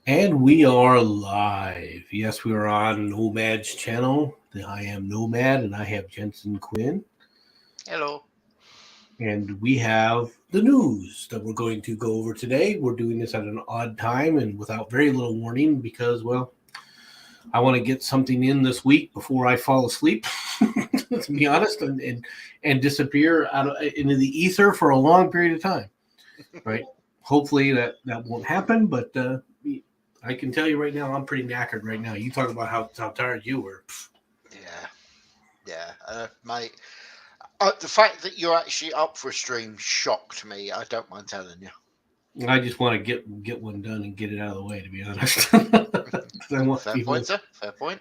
And we are live. Yes, we are on Nomad's channel. I am Nomad and I have Jensen Quinn. Hello. And we have the news that we're going to go over today. We're doing this at an odd time and without very little warning because, well, I want to get something in this week before I fall asleep, to be honest, and disappear into the ether for a long period of time. Right? Hopefully that won't happen, but I can tell you right now, I'm pretty knackered right now. You talk about how tired you were. Yeah. Mate. The fact that you're actually up for a stream shocked me. I don't mind telling you. I just want to get one done and get it out of the way, to be honest. 'Cause I want Fair people. point, sir. Fair point.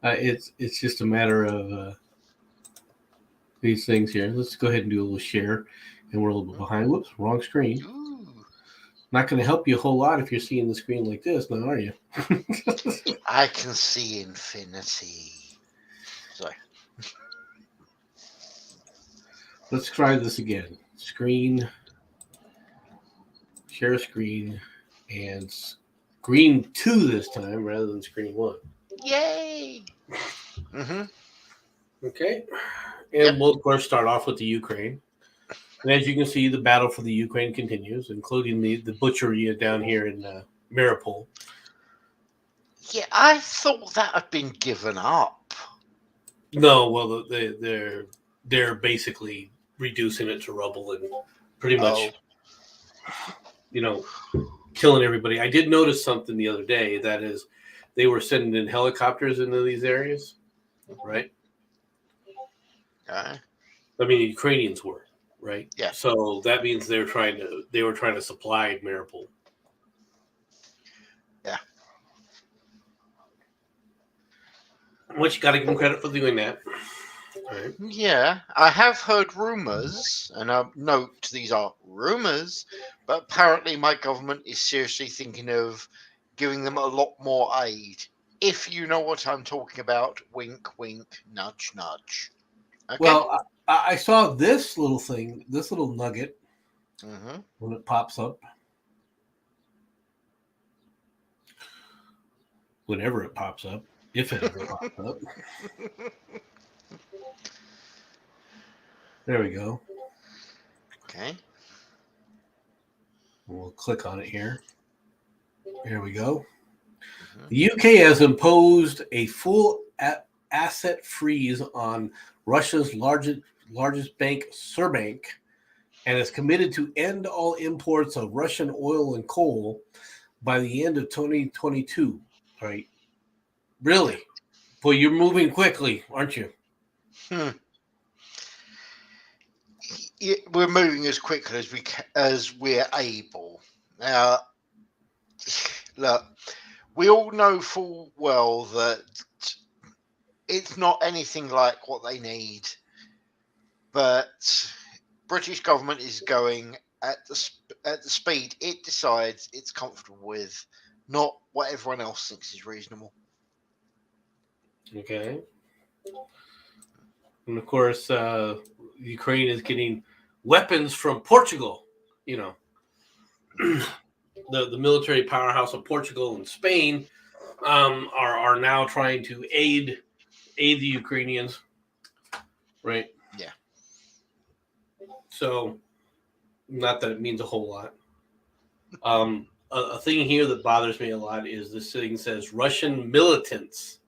It's just a matter of these things here. Let's go ahead and do a little share, and we're a little bit behind. Whoops, wrong screen. Ooh. Not going to help you a whole lot if you're seeing the screen like this, now are you? I can see infinity. Sorry. Let's try this again. Screen, share screen, and screen 2 this time rather than screen 1. Yay! Okay. And we'll, of course, start off with the Ukraine. And as you can see, the battle for the Ukraine continues, including the butchery down here in Mariupol. Yeah, I thought that had been given up. No, well, they're basically reducing it to rubble and pretty much, killing everybody. I did notice something the other day, that is, they were sending in helicopters into these areas, right? Okay. I mean, the Ukrainians were, right? Yeah. So that means they were trying to supply Mariupol. Yeah. Which you got to give them credit for doing that. Right. Yeah, I have heard rumors, and note these are rumors, but apparently my government is seriously thinking of giving them a lot more aid. If you know what I'm talking about, wink, wink, nudge, nudge. Okay? Well, I saw this little thing, this little nugget, when it pops up. Whenever it pops up, if it ever pops up. There we go. Okay. We'll click on it here. There we go. The UK has imposed a full asset freeze on Russia's largest bank, Sberbank, and is committed to end all imports of Russian oil and coal by the end of 2022. Right? Really? Boy, you're moving quickly, aren't you? We're moving as quickly as we're able. Now, look, we all know full well that it's not anything like what they need, but British government is going at the speed it decides it's comfortable with, not what everyone else thinks is reasonable. Okay. And of course, Ukraine is getting weapons from Portugal. The military powerhouse of Portugal and Spain are now trying to aid the Ukrainians, right? Yeah. So, not that it means a whole lot. A thing here that bothers me a lot is this thing says Russian militants,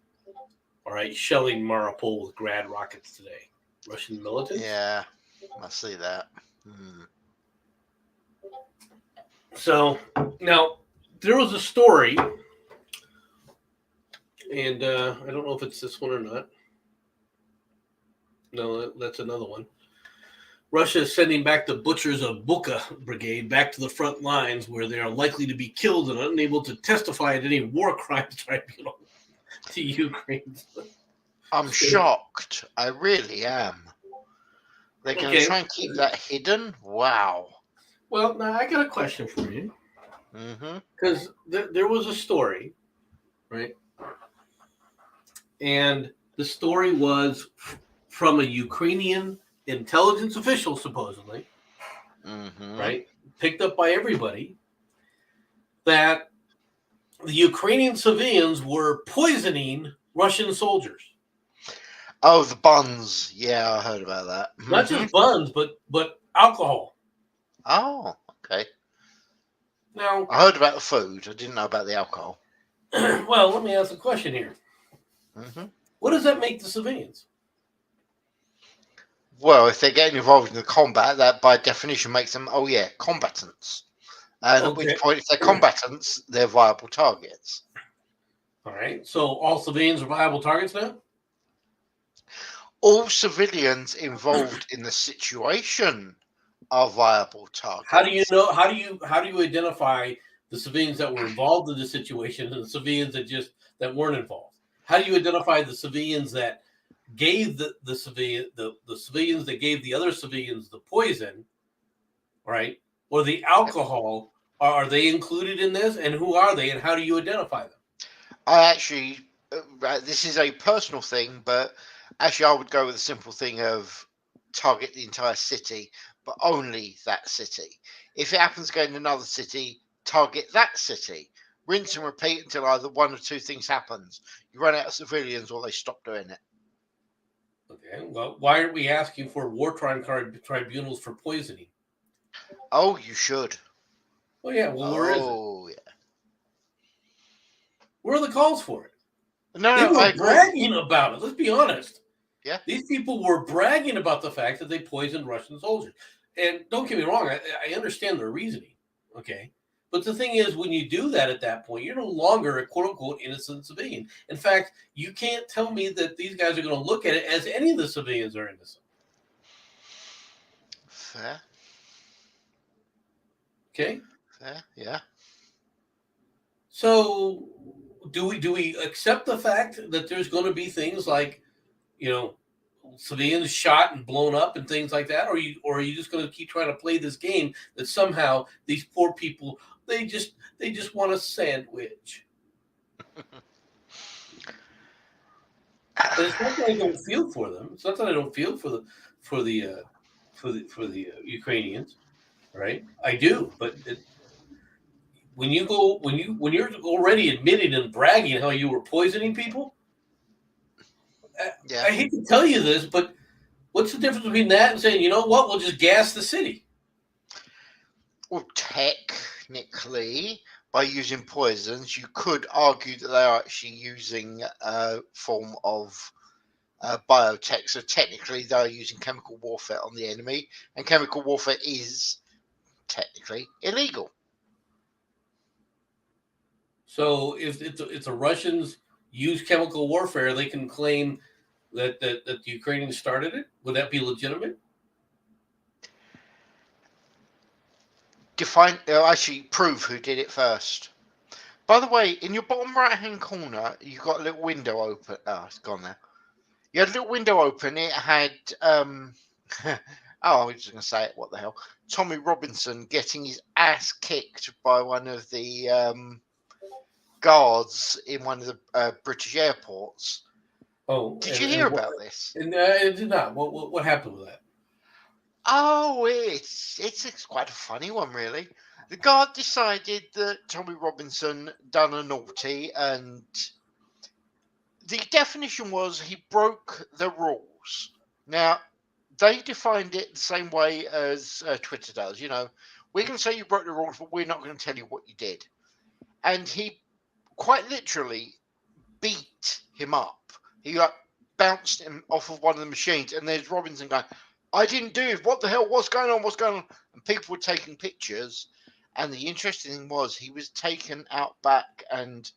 all right, shelling Mariupol with Grad rockets today. Russian militants? Yeah, I see that. So, now, there was a story, and I don't know if it's this one or not. No, that's another one. Russia is sending back the butchers of Bucha Brigade back to the front lines where they are likely to be killed and unable to testify at any war crimes tribunal to Ukraine. I'm shocked. I really am. They're going to try and keep that hidden? Wow. Well, now I got a question for you. Because there was a story, right? And the story was from a Ukrainian intelligence official, supposedly, right? Picked up by everybody, that the Ukrainian civilians were poisoning Russian soldiers. Oh, the buns. Yeah, I heard about that. Not just buns, but alcohol. Oh, okay. Now, I heard about the food. I didn't know about the alcohol. well, let me ask a question here. Hmm. What does that make the civilians? Well, if they're getting involved in the combat, that by definition makes them, oh yeah, combatants. And at which Okay. point, if they're combatants, they're viable targets. All right. So all civilians are viable targets now? All civilians involved in the situation are viable targets. How do you know? How do you identify the civilians that were involved in the situation and the civilians that weren't involved? How do you identify the civilians that gave the civilians that gave the other civilians the poison, right? Or the alcohol? Are they included in this? And who are they? And how do you identify them? I actually, this is a personal thing, but actually, I would go with a simple thing of target the entire city, but only that city. If it happens to go in another city, target that city. Rinse and repeat until either one or two things happens. You run out of civilians or they stop doing it. Okay. Well, why aren't we asking for war crime tribunals for poisoning? Oh, you should. Well, yeah. Well, where is it? Oh, yeah. Where are the calls for it? No, They I were agree. bragging about it. Let's be honest. Yeah. These people were bragging about the fact that they poisoned Russian soldiers. And don't get me wrong, I understand their reasoning. Okay. But the thing is, when you do that at that point, you're no longer a quote unquote innocent civilian. In fact, you can't tell me that these guys are going to look at it as any of the civilians are innocent. Fair. Okay. Fair. Yeah. So do we accept the fact that there's going to be things like, you know, civilians shot and blown up and things like that, or are you just going to keep trying to play this game that somehow these poor people they just want a sandwich? And it's not that I don't feel for them. It's not that I don't feel for the Ukrainians, right? I do, but when you're already admitting and bragging how you were poisoning people, Yeah. I hate to tell you this, but what's the difference between that and saying, you know what, we'll just gas the city? Well, technically, by using poisons, you could argue that they are actually using a form of biotech. So technically, they are using chemical warfare on the enemy, and chemical warfare is technically illegal. So if the Russians use chemical warfare, they can claim that the Ukrainians started it. Would that be legitimate? Define, actually prove who did it first. By the way, in your bottom right hand corner, you've got a little window open. Oh, it's gone now. You had a little window open. It had oh, I was just gonna say it. What the hell? Tommy Robinson getting his ass kicked by one of the guards in one of the British airports. Oh, Did you hear about this? And it did not. What happened with that? Oh, it's quite a funny one, really. The guard decided that Tommy Robinson done a naughty, and the definition was he broke the rules. Now, they defined it the same way as Twitter does. You know, we can say you broke the rules, but we're not going to tell you what you did. And he quite literally beat him up. He like bounced him off of one of the machines, and there's Robinson going, "I didn't do it. What the hell? What's going on? What's going on?" And people were taking pictures. And the interesting thing was he was taken out back and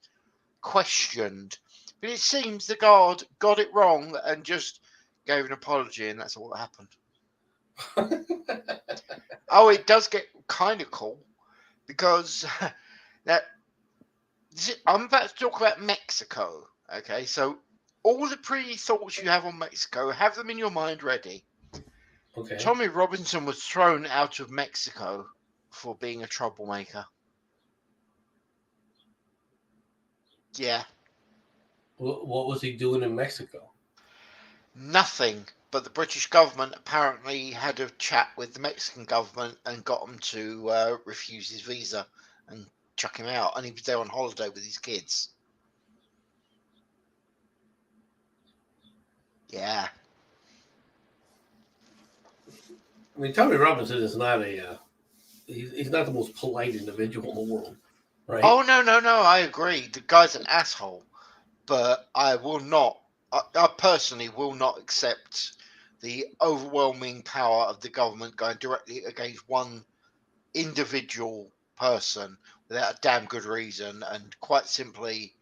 questioned. But it seems the guard got it wrong and just gave an apology, and that's all that happened. Oh, it does get kind of cool because now I'm about to talk about Mexico. Okay, so all the pre thoughts you have on Mexico, have them in your mind ready. Okay. Tommy Robinson was thrown out of Mexico for being a troublemaker. Yeah. What was he doing in Mexico? Nothing. But the British government apparently had a chat with the Mexican government and got them to refuse his visa and chuck him out, and he was there on holiday with his kids. Yeah. I mean, Tommy Robinson is not he's not the most polite individual in the world, right? Oh, no, I agree. The guy's an asshole. But I will not, I personally will not accept the overwhelming power of the government going directly against one individual person without a damn good reason. And quite simply,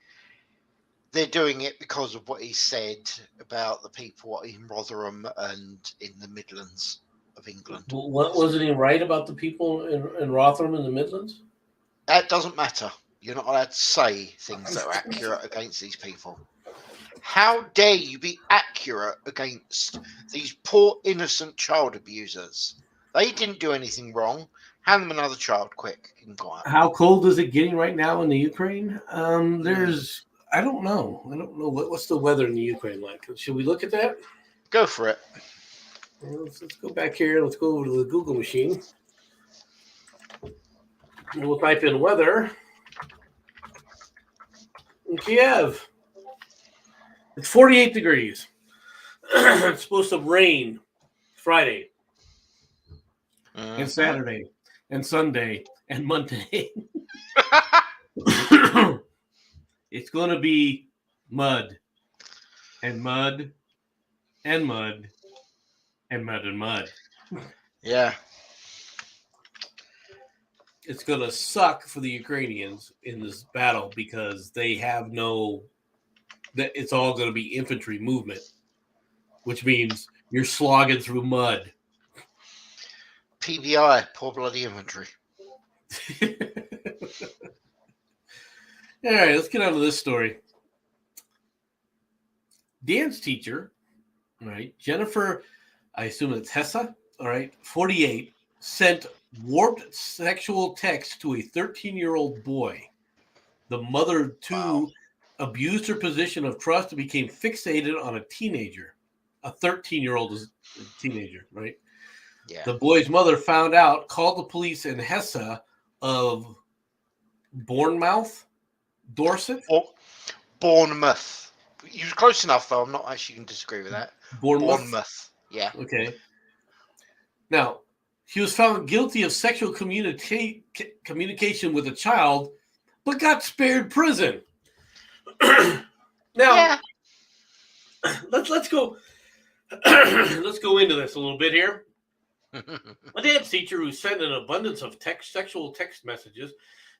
they're doing it because of what he said about the people in Rotherham and in the Midlands of England. What wasn't he right about the people in Rotherham in the Midlands? That doesn't matter. You're not allowed to say things that are accurate against these people. How dare you be accurate against these poor innocent child abusers? They didn't do anything wrong. Hand them another child, quick. How cold is it getting right now in the Ukraine? I don't know. What's the weather in the Ukraine like. Should we look at that? Go for it. Let's go back here. Let's go over to the Google machine. We'll type in weather. In Kiev, it's 48 degrees. It's supposed to rain Friday and Saturday and Sunday and Monday. It's going to be mud and mud and mud and mud and mud. Yeah. It's going to suck for the Ukrainians in this battle because they have it's all going to be infantry movement, which means you're slogging through mud. PBI, poor bloody infantry. All right, let's get on to this story. Dance teacher, all right, Jennifer, I assume it's Hessa, all right, 48, sent warped sexual text to a 13-year-old boy. The mother of two abused her position of trust and became fixated on a teenager. A 13-year-old is a teenager, right? Yeah. The boy's mother found out, called the police in Hessa of Bournemouth, Dorset. Bournemouth. You were close enough, though. I'm not actually going to disagree with that. Bournemouth. Yeah. Okay. Now, he was found guilty of sexual communication with a child, but got spared prison. Now, let's go. Let's go into this a little bit here. A dance teacher who sent an abundance of sexual text messages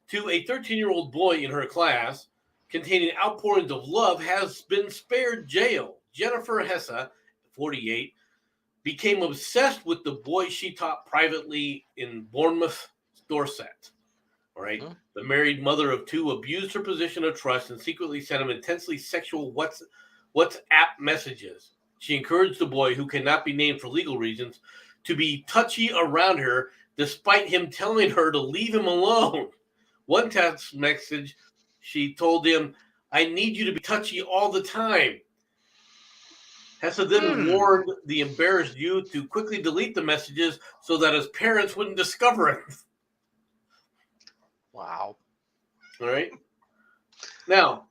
to a 13-year-old boy in her class containing outpourings of love has been spared jail. Jennifer Hessa, 48, became obsessed with the boy she taught privately in Bournemouth, Dorset. All right. Mm-hmm. The married mother of two abused her position of trust and secretly sent him intensely sexual WhatsApp messages. She encouraged the boy, who cannot be named for legal reasons, to be touchy around her, despite him telling her to leave him alone. One text message, she told him, "I need you to be touchy all the time." Hessa then warned the embarrassed youth to quickly delete the messages so that his parents wouldn't discover it. Wow. All right. Now,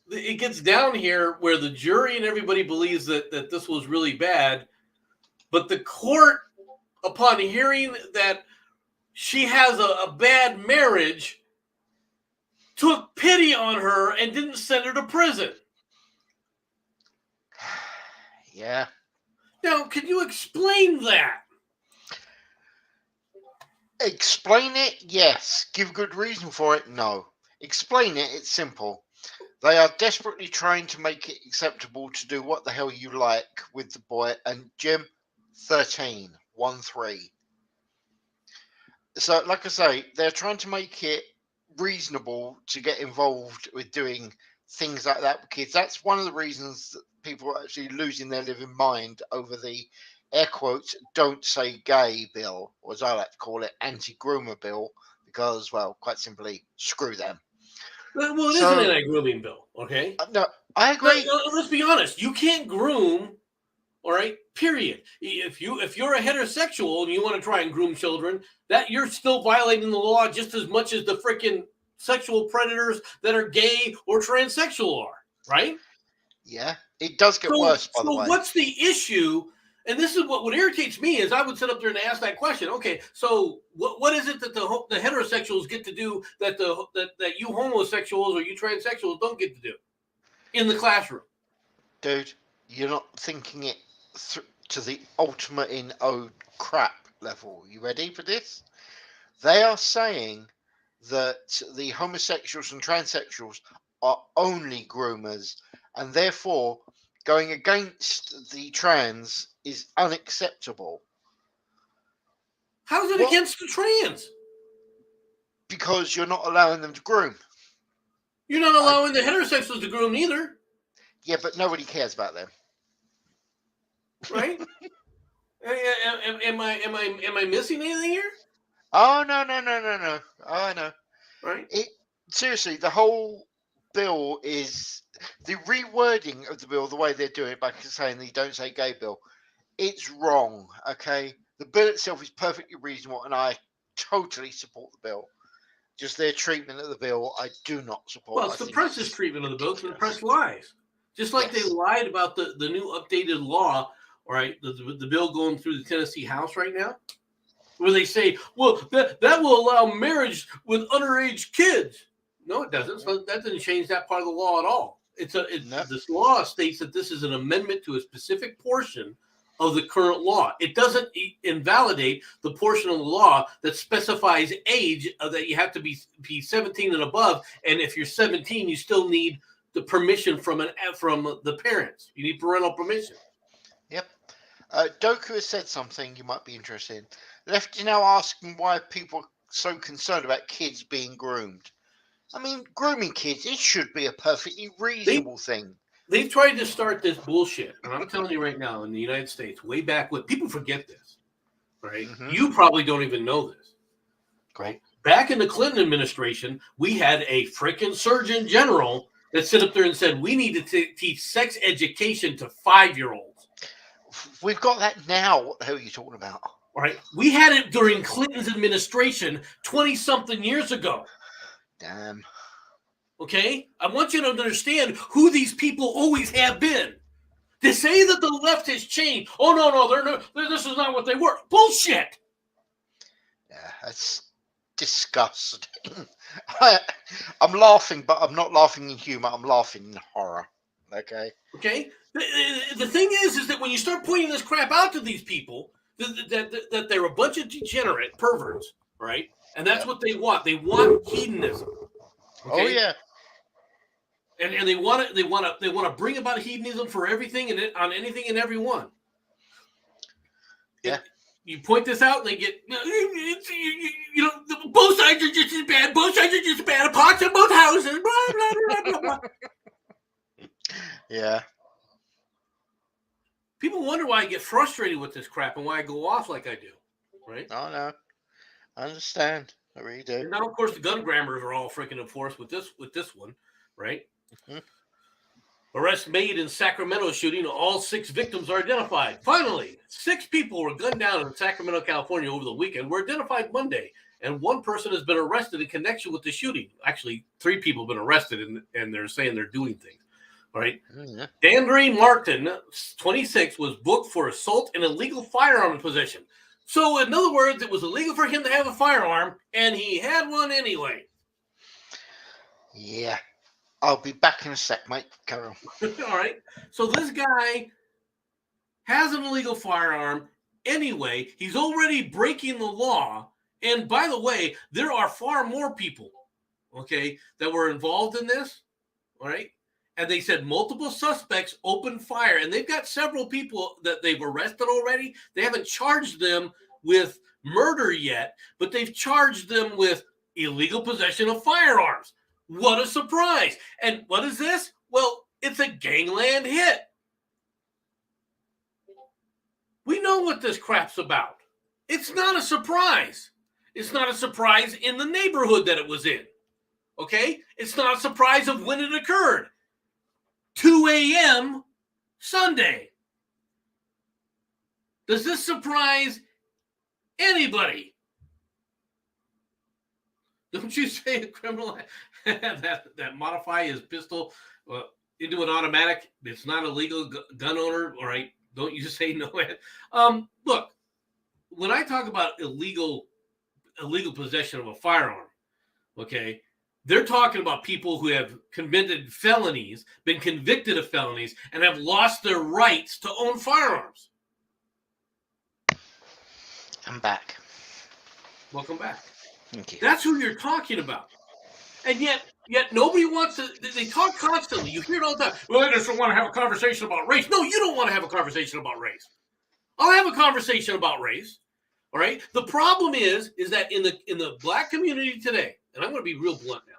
it gets down here where the jury and everybody believes that this was really bad, but the court, upon hearing that she has a bad marriage, took pity on her and didn't send her to prison. Yeah. Now, can you explain that? Explain it? Yes. Give good reason for it? No. Explain it? It's simple. They are desperately trying to make it acceptable to do what the hell you like with the boy. And Jim, 13, 1-3. So, like I say, they're trying to make it reasonable to get involved with doing things like that with kids. That's one of the reasons that people are actually losing their living mind over the air quotes "don't say gay" bill, or as I like to call it, anti-groomer bill, because, well, quite simply, screw them. Well, it isn't an anti-grooming bill, okay? No, I agree. Let's be honest. You can't groom All right, period. If you're a heterosexual and you want to try and groom children, that you're still violating the law just as much as the freaking sexual predators that are gay or transsexual are, right? Yeah, it does get worse, by the way. What's the issue? And this is what irritates me is I would sit up there and ask that question. Okay, so what is it that the heterosexuals get to do that that you homosexuals or you transsexuals don't get to do in the classroom? Dude, you're not thinking it to the ultimate in crap level. You ready for this? They are saying that the homosexuals and transsexuals are only groomers, and therefore going against the trans is unacceptable. How's it against the trans? Because you're not allowing them to groom. You're not allowing the heterosexuals to groom either. Yeah, but nobody cares about them. Right? Am I missing anything here? Oh no. Oh no. Right. Seriously, the whole bill is the rewording of the bill, the way they're doing it by saying they don't say gay bill. It's wrong. Okay. The bill itself is perfectly reasonable, and I totally support the bill. Just their treatment of the bill, I do not support. Well, it's the press's treatment of the bill, because the press lies. Just like they lied about the new updated law, all right, the bill going through the Tennessee House right now, where they say, well, that will allow marriage with underage kids. No, it doesn't. So that doesn't change that part of the law at all. This law states that this is an amendment to a specific portion of the current law. It doesn't invalidate the portion of the law that specifies age that you have to be 17 and above. And if you're 17, you still need the permission from the parents. You need parental permission. Yep. Doku has said something you might be interested in. Left is now asking why people are so concerned about kids being groomed. I mean, grooming kids, it should be a perfectly reasonable thing. They've tried to start this bullshit, and I'm telling you right now, in the United States, way back when, people forget this, right? Mm-hmm. You probably don't even know this, right? Back in the Clinton administration, we had a freaking Surgeon General that stood up there and said, we need to teach sex education to 5-year-olds. We've got that now. What the hell are you talking about? All right. We had it during Clinton's administration 20-something years ago. Damn. Okay? I want you to understand who these people always have been. To say that the left has changed, oh, no, this is not what they were. Bullshit. Yeah, that's disgusting. I'm laughing, but I'm not laughing in humor. I'm laughing in horror. Okay? Okay? The thing is that when you start pointing this crap out to these people, that they're a bunch of degenerate perverts, right? And that's what they want. They want hedonism. Okay? Oh yeah. And they want to bring about hedonism for everything and on anything and everyone. Yeah. You point this out, and they get both sides are just as bad. Both sides are just as bad. Pots in both houses. Blah, blah, blah, blah. Yeah. People wonder why I get frustrated with this crap and why I go off like I do, right? Oh no, I understand. I really do. And now, of course, the gun grammars are all freaking enforced with this one, right? Mm-hmm. Arrest made in Sacramento shooting. All 6 victims are identified. Finally, 6 people were gunned down in Sacramento, California over the weekend were identified Monday, and 1 person has been arrested in connection with the shooting. Actually, 3 people have been arrested, and they're saying they're doing things. All right. Mm-hmm. Dandre Martin, 26, was booked for assault and illegal firearm possession. So, in other words, it was illegal for him to have a firearm, and he had one anyway. Yeah. I'll be back in a sec, mate. Carry on. All right. So this guy has an illegal firearm anyway. He's already breaking the law. And by the way, there are far more people, okay, that were involved in this. All right. And they said multiple suspects opened fire. And they've got several people that they've arrested already. They haven't charged them with murder yet, but they've charged them with illegal possession of firearms. What a surprise. And what is this? Well, it's a gangland hit. We know what this crap's about. It's not a surprise. It's not a surprise in the neighborhood that it was in. Okay? It's not a surprise of when it occurred. 2 a.m. Sunday. Does this surprise anybody? Don't you say a criminal that modify his pistol into an automatic? It's not a legal gun owner, all right? Don't you say no? Look, when I talk about illegal possession of a firearm, okay, they're talking about people who have committed felonies, been convicted of felonies, and have lost their rights to own firearms. I'm back. Welcome back. Thank you. That's who you're talking about. And yet nobody wants to. They talk constantly. You hear it all the time. Well, I just don't want to have a conversation about race. No, you don't want to have a conversation about race. I'll have a conversation about race. All right. The problem is that in the black community today, and I'm going to be real blunt now.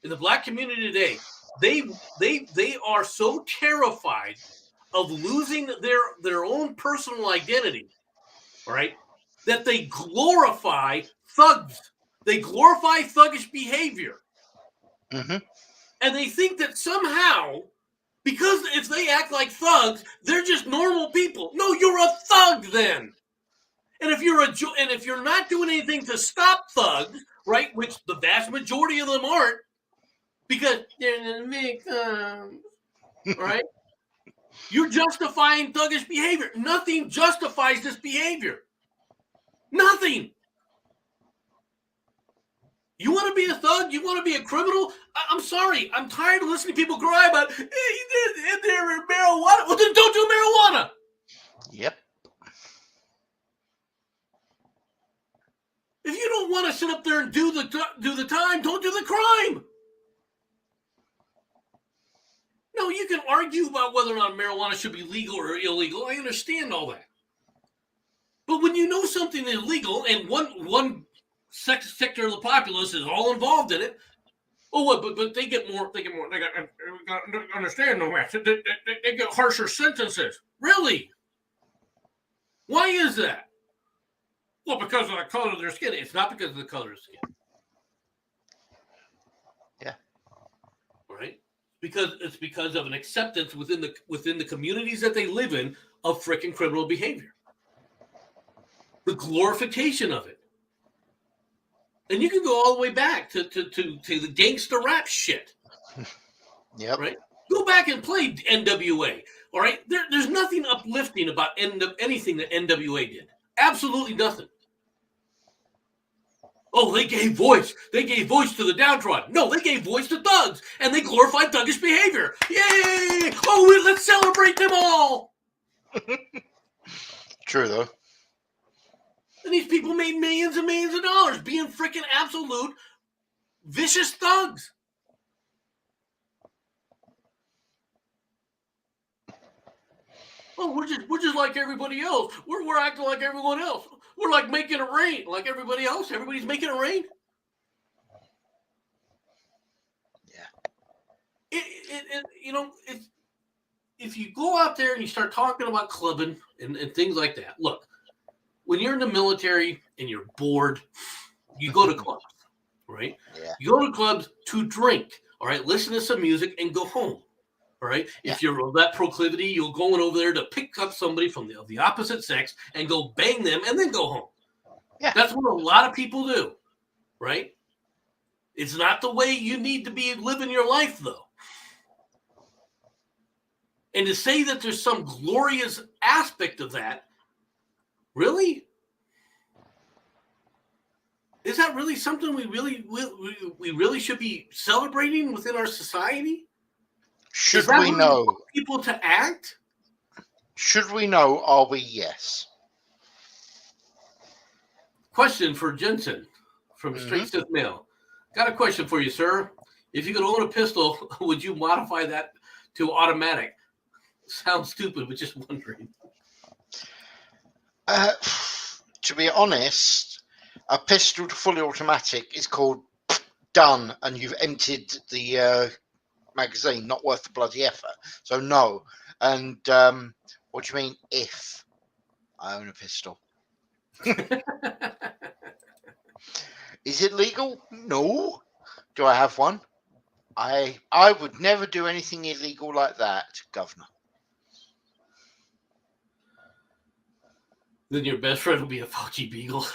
In the black community today, they are so terrified of losing their own personal identity, all right, that they glorify thugs. They glorify thuggish behavior. Mm-hmm. And they think that somehow, because if they act like thugs, they're just normal people. No, you're a thug then. And if you're not doing anything to stop thugs, right, which the vast majority of them aren't, because they're the victims, right? You're justifying thuggish behavior. Nothing justifies this behavior. Nothing. You want to be a thug? You want to be a criminal? I'm sorry. I'm tired of listening to people cry about, hey, they're marijuana. Well, then don't do marijuana. Yep. If you don't want to sit up there and do the time, don't do the crime. No, you can argue about whether or not marijuana should be legal or illegal. I understand all that. But when you know something is illegal and one sector of the populace is all involved in it, oh, what? But they get more. They got to understand no match. They get harsher sentences. Really? Why is that? Well, because of the color of their skin. It's not because of the color of skin. Yeah. All right. It's because of an acceptance within the communities that they live in of frickin' criminal behavior. The glorification of it. And you can go all the way back to the gangster rap shit. Yep. Right? Go back and play NWA. All right? There's nothing uplifting about anything that NWA did. Absolutely nothing. Oh, they gave voice. They gave voice to the downtrodden. No, they gave voice to thugs, and they glorified thuggish behavior. Yay! Oh, let's celebrate them all. True, though. And these people made millions and millions of dollars being freaking absolute vicious thugs. Oh, we're just like everybody else. We're acting like everyone else. We're like making it rain like everybody else. Everybody's making it rain. Yeah. If you go out there and you start talking about clubbing and things like that, look, when you're in the military and you're bored, you go to clubs, right? Yeah. You go to clubs to drink, all right? Listen to some music and go home, all right? Yeah. If you're of that proclivity, you're going over there to pick up somebody from the opposite sex and go bang them and then go home. Yeah. That's what a lot of people do, right? It's not the way you need to be living your life, though. And to say that there's some glorious aspect of that, really? Is that really something we really should be celebrating within our society? Should we know people to act? Should we know? Are we? Yes. Question for Jensen from Straight Stiff Mail. Got a question for you, sir. If you could own a pistol, would you modify that to automatic? Sounds stupid, but just wondering. To be honest, a pistol to fully automatic is called done, and you've emptied the magazine. Not worth the bloody effort. So no. And what do you mean if I own a pistol? Is it legal? No. Do I have one? I would never do anything illegal like that, Governor. Then your best friend will be a Fauci Beagle.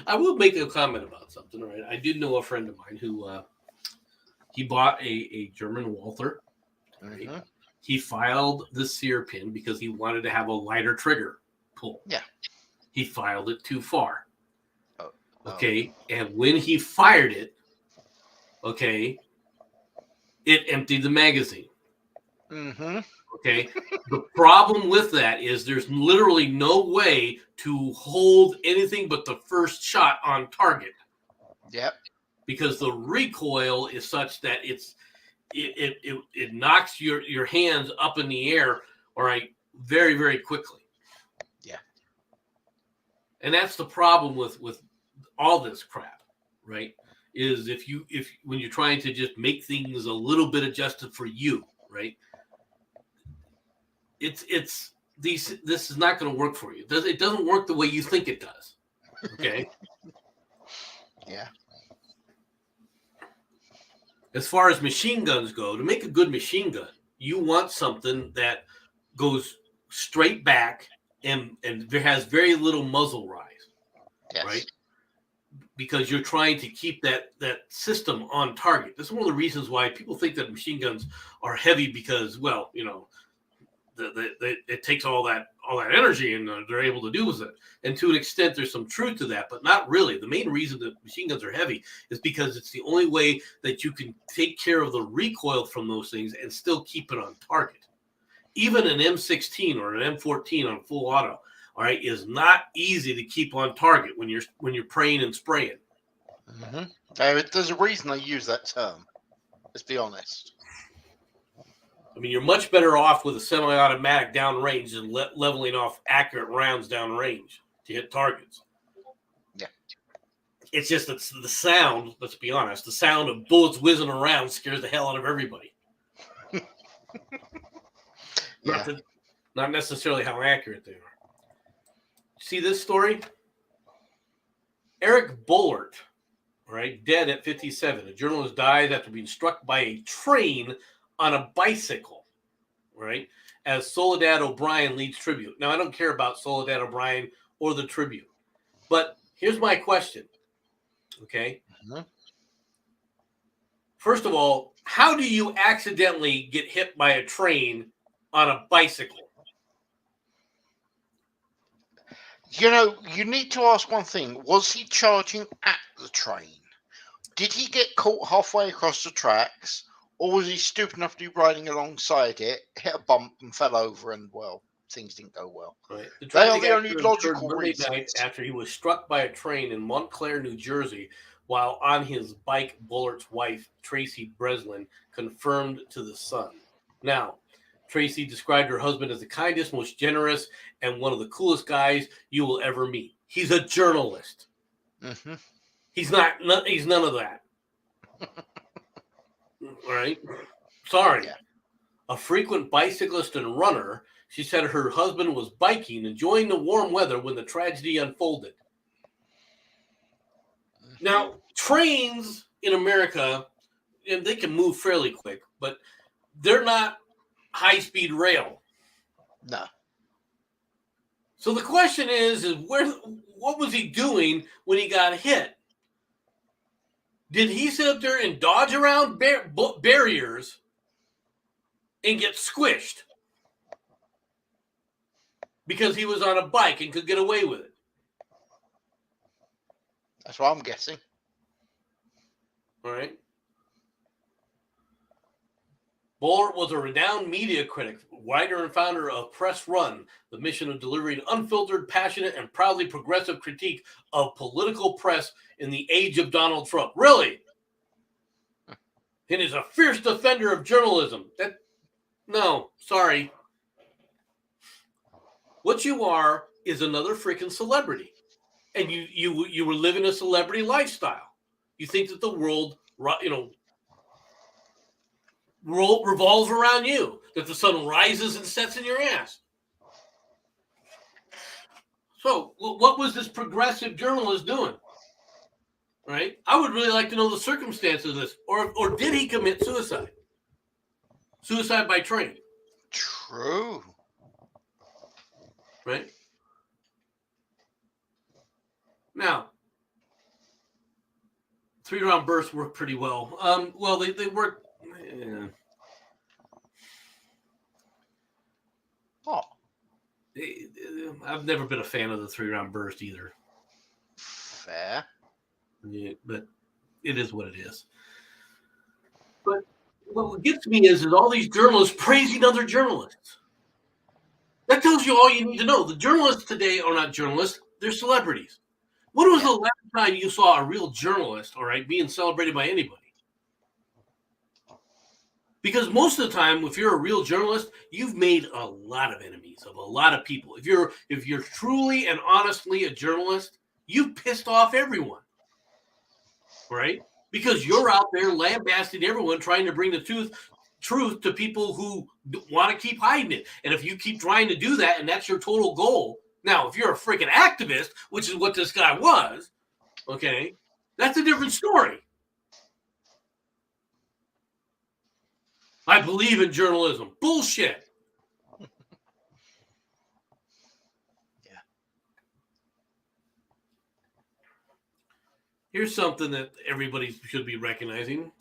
I will make a comment about something, right? I did know a friend of mine who he bought a German Walther. Right? Mm-hmm. He filed the sear pin because he wanted to have a lighter trigger pull. Yeah. He filed it too far. Oh. Okay. And when he fired it, okay, it emptied the magazine. Mm-hmm. Okay. The problem with that is there's literally no way to hold anything but the first shot on target. Yep. Because the recoil is such that it knocks your hands up in the air, all right, very, very quickly. Yeah. And that's the problem with all this crap, right? Is if when you're trying to just make things a little bit adjusted for you, right? This is not going to work for you. It doesn't work the way you think it does. Okay. Yeah. As far as machine guns go, to make a good machine gun, you want something that goes straight back and there has very little muzzle rise. Yes. Right? Because you're trying to keep that system on target. That's one of the reasons why people think that machine guns are heavy because, well, you know, it takes all that energy and they're able to do with it. And to an extent, there's some truth to that, but not really. The main reason that machine guns are heavy is because it's the only way that you can take care of the recoil from those things and still keep it on target. Even an M16 or an M14 on full auto, all right, is not easy to keep on target when you're praying and spraying. Mm-hmm. There's a reason I use that term. Let's be honest. I mean, you're much better off with a semi-automatic downrange than leveling off accurate rounds downrange to hit targets. Yeah. It's just that the sound, let's be honest, the sound of bullets whizzing around scares the hell out of everybody. Yeah. Not necessarily how accurate they are. See this story? Eric Bollert, right, dead at 57. A journalist died after being struck by a train on a bicycle, right? As Soledad O'Brien leads tribute. Now, I don't care about Soledad O'Brien or the tribute, but here's my question, okay? Mm-hmm. First of all, how do you accidentally get hit by a train on a bicycle? You know, you need to ask one thing. Was he charging at the train? Did he get caught halfway across the tracks? Or was he stupid enough to be riding alongside it, hit a bump and fell over and, well, things didn't go well? Right. They are the only logical reasons. Night after he was struck by a train in Montclair, New Jersey, while on his bike, Bullert's wife, Tracy Breslin, confirmed to The Sun. Now, Tracy described her husband as the kindest, most generous, and one of the coolest guys you will ever meet. He's a journalist. Mm-hmm. He's none of that. All right. Sorry. Yeah. A frequent bicyclist and runner, she said her husband was biking, enjoying the warm weather when the tragedy unfolded. Mm-hmm. Now, trains in America, and they can move fairly quick, but they're not high-speed rail. No. So the question is what was he doing when he got hit? Did he sit up there and dodge around barriers and get squished because he was on a bike and could get away with it? That's what I'm guessing. All right. Bollert was a renowned media critic, writer and founder of Press Run, the mission of delivering unfiltered, passionate, and proudly progressive critique of political press in the age of Donald Trump. Really? And is a fierce defender of journalism. No, sorry. What you are is another freaking celebrity. And you were living a celebrity lifestyle. You think that the world, revolves around you, that the sun rises and sets in your ass. So what was this progressive journalist doing? Right? I would really like to know the circumstances of this. Or did he commit suicide? Suicide by train. True. right? Now, 3-round bursts work pretty well. Well, they work. What? I've never been a fan of the 3-round burst either. Fair. Yeah, but it is what it is. But what gets me is all these journalists praising other journalists. That tells you all you need to know. The journalists today are not journalists; they're celebrities. When was the last time you saw a real journalist, all right, being celebrated by anybody? Because most of the time, if you're a real journalist, you've made a lot of enemies of a lot of people. If you're truly and honestly a journalist, you've pissed off everyone, right? Because you're out there lambasting everyone, trying to bring the truth to people who want to keep hiding it. And if you keep trying to do that, and that's your total goal. Now, if you're a freaking activist, which is what this guy was, okay, that's a different story. I believe in journalism. Bullshit. Yeah. Here's something that everybody should be recognizing.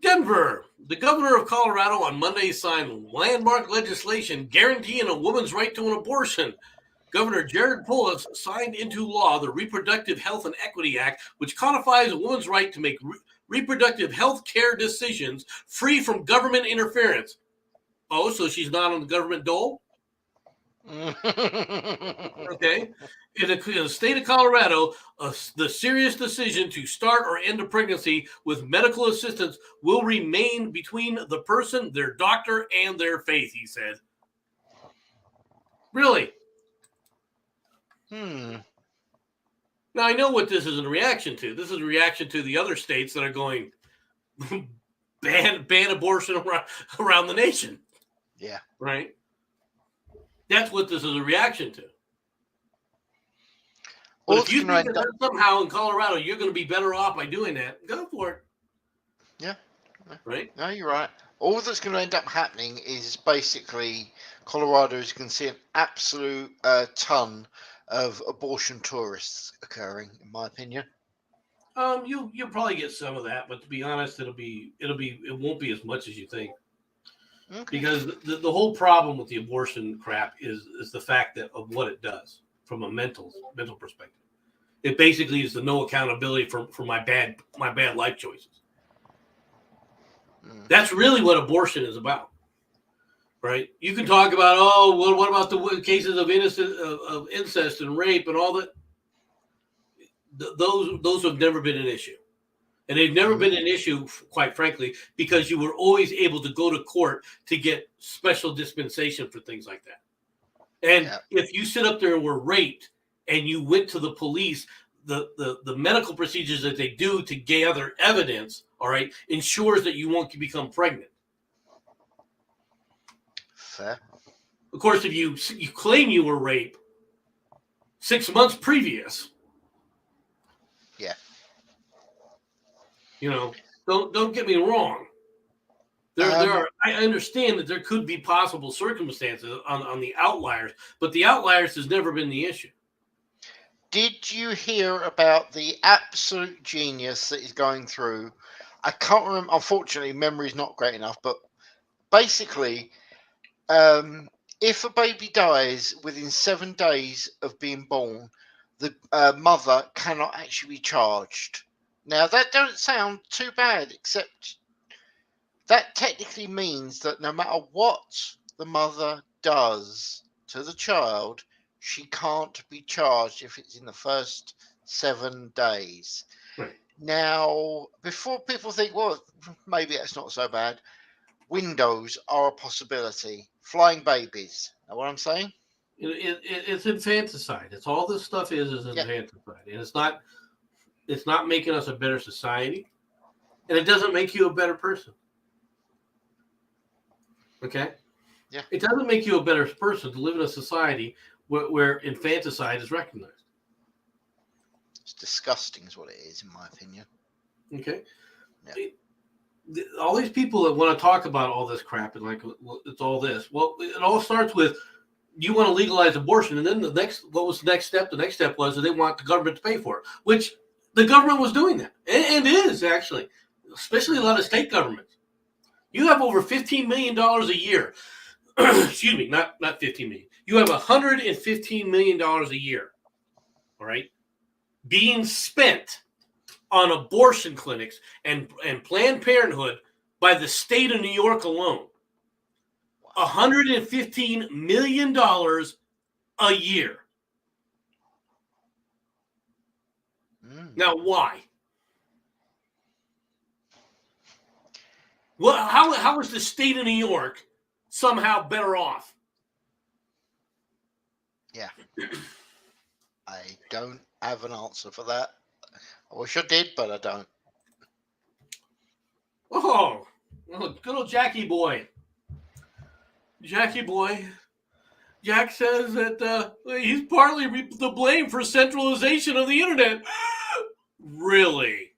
Denver. The governor of Colorado on Monday signed landmark legislation guaranteeing a woman's right to an abortion. Governor Jared Polis signed into law the Reproductive Health and Equity Act, which codifies a woman's right to make reproductive health care decisions free from government interference. Oh, so she's not on the government dole? Okay. In the state of Colorado, the serious decision to start or end a pregnancy with medical assistance will remain between the person, their doctor, and their faith, he said. Really? Hmm. Now, I know what this is a reaction to. This is a reaction to the other states that are going ban abortion around the nation. Yeah. Right? That's what this is a reaction to. But if you think that somehow in Colorado you're going to be better off by doing that, go for it. Yeah. Right? No, you're right. All that's going to end up happening is basically Colorado is going to see an absolute ton of abortion tourists occurring, in my opinion. You'll probably get some of that, but to be honest, it won't be as much as you think. Okay. Because the whole problem with the abortion crap is the fact that of what it does from a mental perspective. It basically is the no accountability for my bad life choices. That's really what abortion is about, right? You can talk about, what about the cases of incest and rape and all that? Those have never been an issue, and they've never been an issue, quite frankly, because you were always able to go to court to get special dispensation for things like that. And if you sit up there and were raped, and you went to the police, the medical procedures that they do to gather evidence, all right, ensures that you won't become pregnant. Fair. Of course, if you claim you were raped 6 months previous, yeah, don't get me wrong. There are. I understand that there could be possible circumstances on the outliers, but the outliers has never been the issue. Did you hear about the absolute genius that is going through? I can't remember. Unfortunately, memory is not great enough. But basically, if a baby dies within 7 days of being born, the mother cannot actually be charged. Now, that don't sound too bad, except that technically means that no matter what the mother does to the child, she can't be charged if it's in the first 7 days. Right. Now, before people think, well, maybe that's not so bad, windows are a possibility. Flying babies. Know what I'm saying? It's infanticide. It's all this stuff is infanticide, and it's not making us a better society, and it doesn't make you a better person. Okay? Yeah. It doesn't make you a better person to live in a society where infanticide is recognized. It's disgusting is what it is, in my opinion. Okay? Yeah. All these people that want to talk about all this crap and like it's all this. Well, it all starts with you want to legalize abortion, and then what was the next step? The next step was that they want the government to pay for it, which the government was doing that, and is actually, especially a lot of state governments. You have over $15 million a year. Excuse me, not 15 million. You have $115 million a year, all right, being spent on abortion clinics and Planned Parenthood by the state of New York alone. $115 million a year. Now, why? Well, how is the state of New York somehow better off? Yeah. I don't have an answer for that. I wish I did, but I don't. Oh, good old Jackie boy. Jackie boy. Jack says that he's partly to blame for centralization of the internet. Really?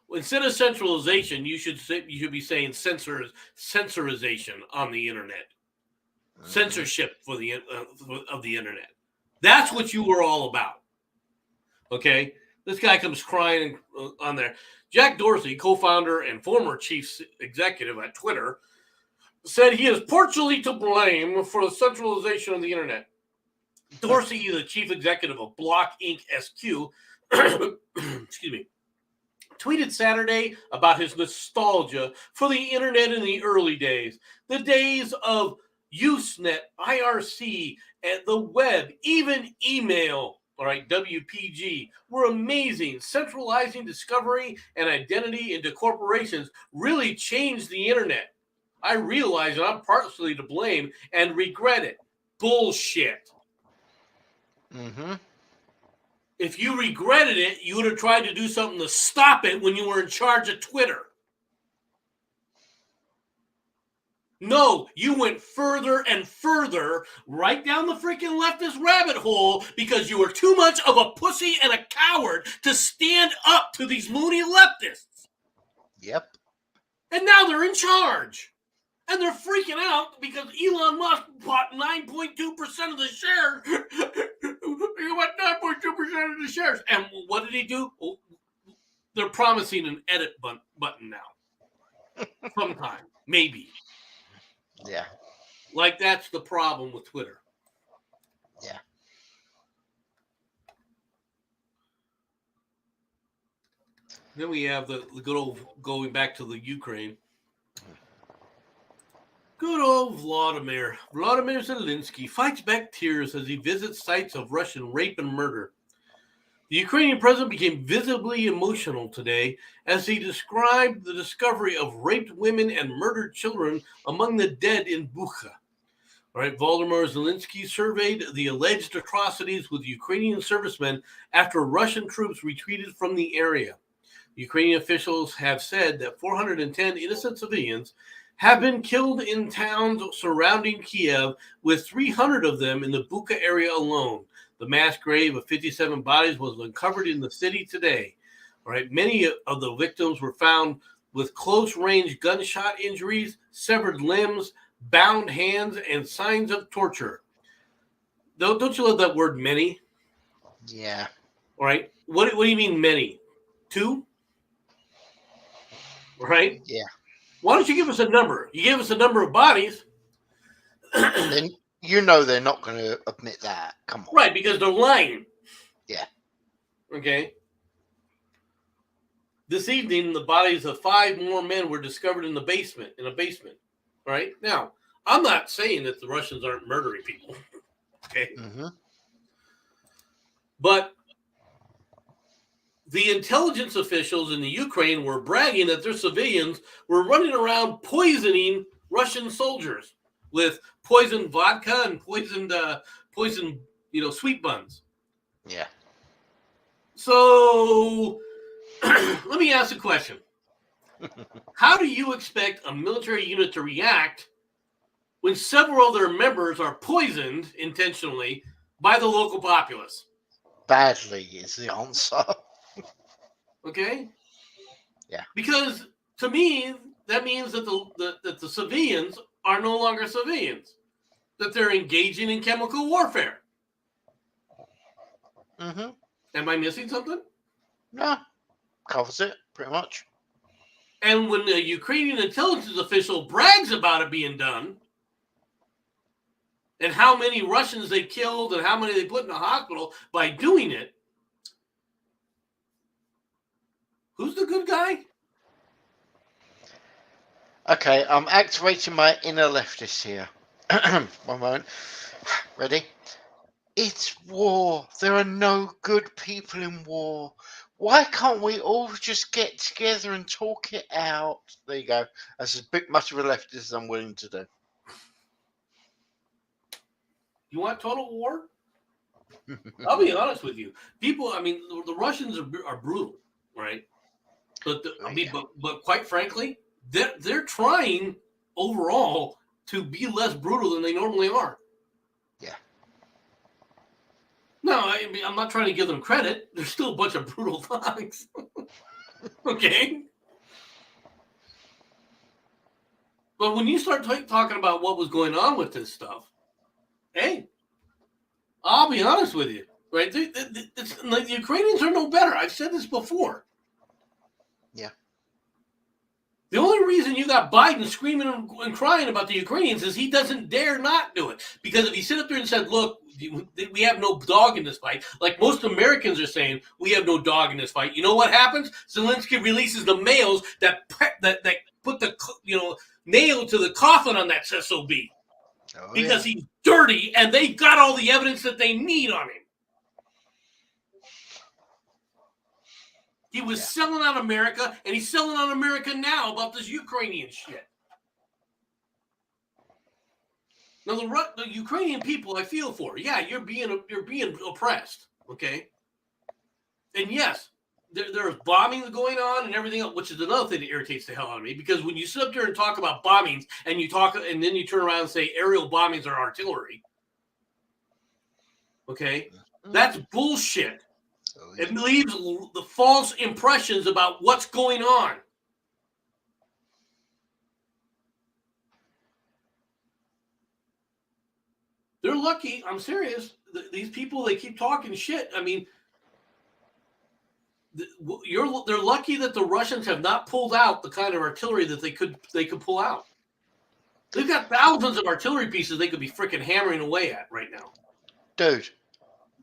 Well, instead of centralization, you should be saying censorization on the internet. Censorship of the internet. That's what you were all about. Okay? This guy comes crying on there. Jack Dorsey, co-founder and former chief executive at Twitter, said he is partially to blame for the centralization of the internet. Dorsey is the chief executive of Block Inc. SQ, excuse me, tweeted Saturday about his nostalgia for the internet in the early days, the days of Usenet, IRC, and the web, even email, all right, WPG, were amazing. Centralizing discovery and identity into corporations really changed the internet. I realize that I'm partially to blame and regret it. Bullshit. Mm-hmm. If you regretted it, you would have tried to do something to stop it when you were in charge of Twitter. No, you went further and further right down the freaking leftist rabbit hole because you were too much of a pussy and a coward to stand up to these loony leftists. Yep. And now they're in charge. And they're freaking out because Elon Musk bought 9.2% of the shares. He bought 9.2% of the shares. And what did he do? Oh, they're promising an edit button now. Sometime. Maybe. Yeah. Like that's the problem with Twitter. Yeah. Then we have the good old going back to the Ukraine. Good old Vladimir Zelensky fights back tears as he visits sites of Russian rape and murder. The Ukrainian president became visibly emotional today as he described the discovery of raped women and murdered children among the dead in Bucha. All right, Volodymyr Zelensky surveyed the alleged atrocities with Ukrainian servicemen after Russian troops retreated from the area. Ukrainian officials have said that 410 innocent civilians have been killed in towns surrounding Kiev, with 300 of them in the Bucha area alone. The mass grave of 57 bodies was uncovered in the city today. All right, many of the victims were found with close-range gunshot injuries, severed limbs, bound hands, and signs of torture. Don't you love that word, many? Yeah. All right. What do you mean, many? 2? Right? Yeah. Why don't you give us a number? You gave us a number of bodies. Then you know they're not going to admit that. Come on. Right, because they're lying. Yeah. Okay. This evening, the bodies of 5 more men were discovered in a basement. All right. Now, I'm not saying that the Russians aren't murdering people. Okay. Mm-hmm. But the intelligence officials in the Ukraine were bragging that their civilians were running around poisoning Russian soldiers with poisoned vodka and poisoned, sweet buns. Yeah. So let me ask a question. How do you expect a military unit to react when several of their members are poisoned intentionally by the local populace? Badly is the answer. Okay? Yeah. Because to me, that means that the civilians are no longer civilians. that they're engaging in chemical warfare. Mm-hmm. Am I missing something? No, covers it pretty much. And when the Ukrainian intelligence official brags about it being done, and how many Russians they killed and how many they put in the hospital by doing it, who's the good guy? Okay, I'm activating my inner leftist here. One moment. Ready? It's war. There are no good people in war. Why can't we all just get together and talk it out? There you go. That's a bit much of a leftist as I'm willing to do. You want total war? I'll be honest with you. People, I mean, the Russians are brutal, right? But but quite frankly, they're trying overall to be less brutal than they normally are. Yeah. No, I mean, I'm not trying to give them credit. They're still a bunch of brutal thugs. Okay. But when you start talking about what was going on with this stuff, hey, I'll be honest with you, right? The Ukrainians are no better. I've said this before. Yeah. The only reason you got Biden screaming and crying about the Ukrainians is he doesn't dare not do it. Because if he sit up there and said, look, we have no dog in this fight, like most Americans are saying, we have no dog in this fight. You know what happens? Zelensky releases the mails that put the nail to the coffin on that SOB. Oh, because he's dirty and they got all the evidence that they need on him. He was selling out America, and he's selling out America now about this Ukrainian shit. Now, the Ukrainian people, I feel for. Yeah, you're being oppressed, okay? And yes, there's bombing going on and everything else, which is another thing that irritates the hell out of me. Because when you sit up there and talk about bombings, and then you turn around and say aerial bombings are artillery, okay, that's bullshit. It leaves the false impressions about what's going on. They're lucky. I'm serious. These people, they keep talking shit. I mean, they're lucky that the Russians have not pulled out the kind of artillery that they could pull out. They've got thousands of artillery pieces they could be freaking hammering away at right now. Dude,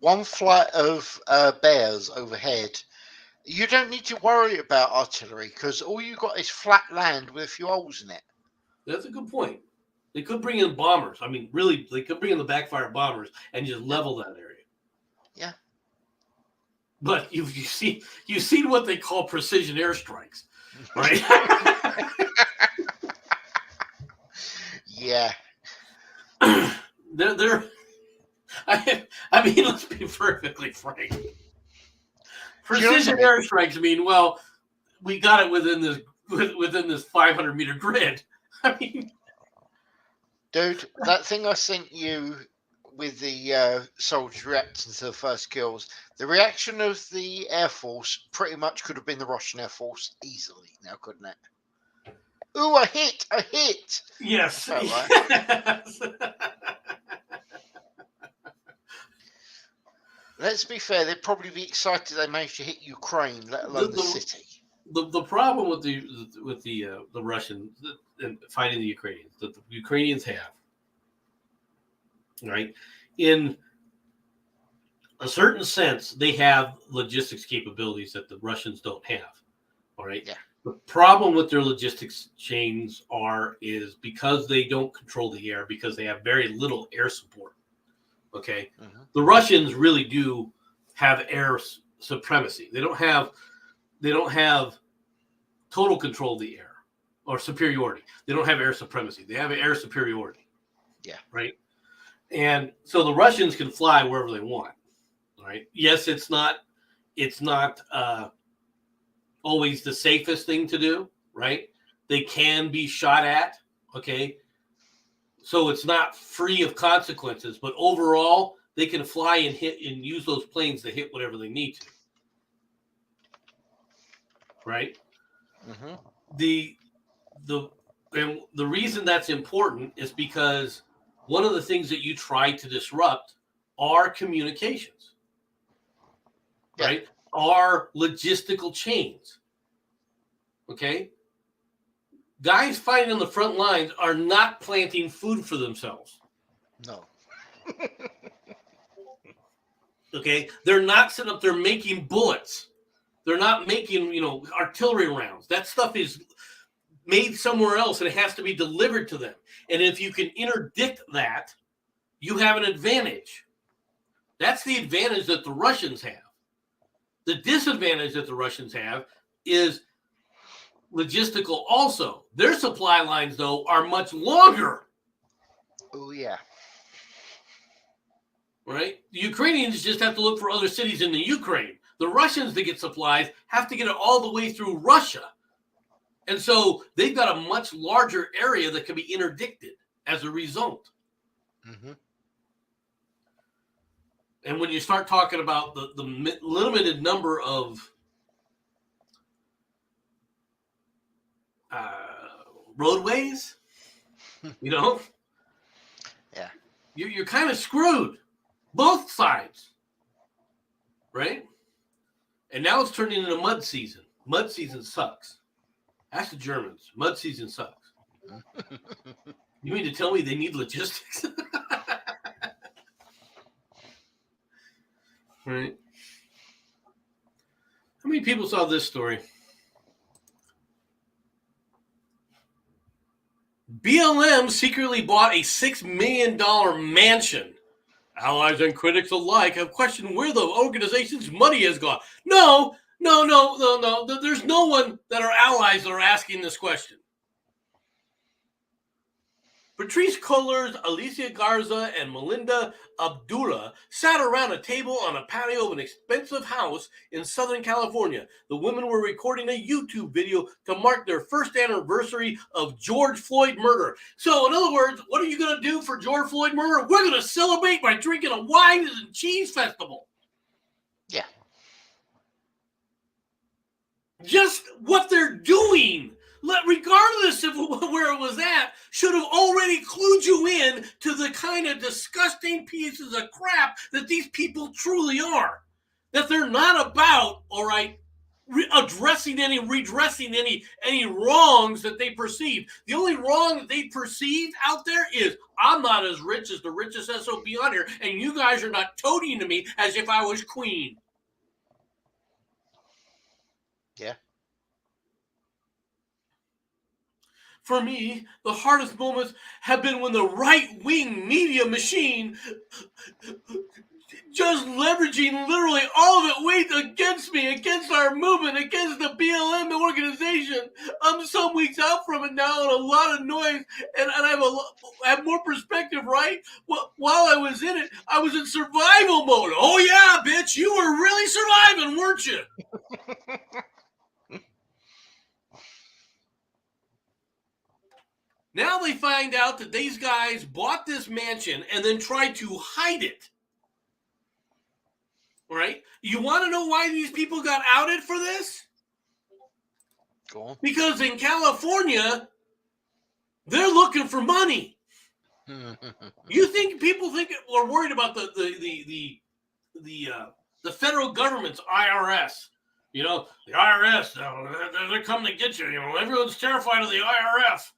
one flight of bears overhead, you don't need to worry about artillery because all you got is flat land with a few holes in it. That's a good point. They could bring in bombers. I mean, really, they could bring in the backfire bombers and just level that area. Yeah. But you've seen what they call precision airstrikes, right? Yeah. They're. I mean, let's be perfectly frank. Precision airstrikes mean, well, we got it within this 500-meter grid. I mean, dude, that thing I sent you with the soldiers reacting to the first kills, the reaction of the Air Force pretty much could have been the Russian Air Force easily now, couldn't it? Ooh, a hit! Yes. Right. Yes. Let's be fair, they'd probably be excited they managed to hit Ukraine, let alone the city. The problem with the Russians and fighting the Ukrainians that the Ukrainians have, right? In a certain sense, they have logistics capabilities that the Russians don't have. All right. Yeah. The problem with their logistics chains is because they don't control the air, because they have very little air support. Okay. Mm-hmm. The Russians really do have air supremacy. They don't have total control of the air or superiority. They don't have air supremacy. They have air superiority. Yeah. Right. And so the Russians can fly wherever they want. Right. Yes, it's not always the safest thing to do. Right. They can be shot at. Okay. So it's not free of consequences, but overall, they can fly and hit and use those planes to hit whatever they need to. Right? Mm-hmm. The reason that's important is because one of the things that you try to disrupt are communications, right? Are logistical chains. Okay? Guys fighting on the front lines are not planting food for themselves. No. Okay? They're not sitting up there making bullets. They're not making, artillery rounds. That stuff is made somewhere else and it has to be delivered to them. And if you can interdict that, you have an advantage. That's the advantage that the Russians have. The disadvantage that the Russians have is logistical also. Their supply lines, though, are much longer. Oh, yeah. Right? The Ukrainians just have to look for other cities in the Ukraine. The Russians that get supplies have to get it all the way through Russia. And so they've got a much larger area that can be interdicted as a result. Mm-hmm. And when you start talking about the limited number of roadways, Yeah, you're kind of screwed, both sides, right? And now it's turning into mud season. Mud season sucks. Ask the Germans. Mud season sucks. You mean to tell me they need logistics? Right. How many people saw this story? BLM secretly bought a $6 million mansion. Allies and critics alike have questioned where the organization's money has gone. No. There's no one that are allies that are asking this question. Patrice Cullors, Alicia Garza, and Melinda Abdullah sat around a table on a patio of an expensive house in Southern California. The women were recording a YouTube video to mark their first anniversary of George Floyd murder. So, in other words, what are you going to do for George Floyd murder? We're going to celebrate by drinking a wine and cheese festival. Yeah. Just what they're doing, regardless of where it was at, should have already clued you in to the kind of disgusting pieces of crap that these people truly are. That they're not about, all right, redressing any wrongs that they perceive. The only wrong that they perceive out there is, I'm not as rich as the richest SOB on here, and you guys are not toadying to me as if I was queen. Yeah. For me, the hardest moments have been when the right-wing media machine just leveraging literally all of it weight against me, against our movement, against the BLM organization. I'm some weeks out from it now and a lot of noise, and I have more perspective, right? While I was in it, I was in survival mode. Oh, yeah, bitch, you were really surviving, weren't you? Now they find out that these guys bought this mansion and then tried to hide it. Right? You want to know why these people got outed for this? Go on. Because in California, they're looking for money. You think people are worried about the federal government's IRS? You know, the IRS, they're coming to get you. You know, everyone's terrified of the IRS.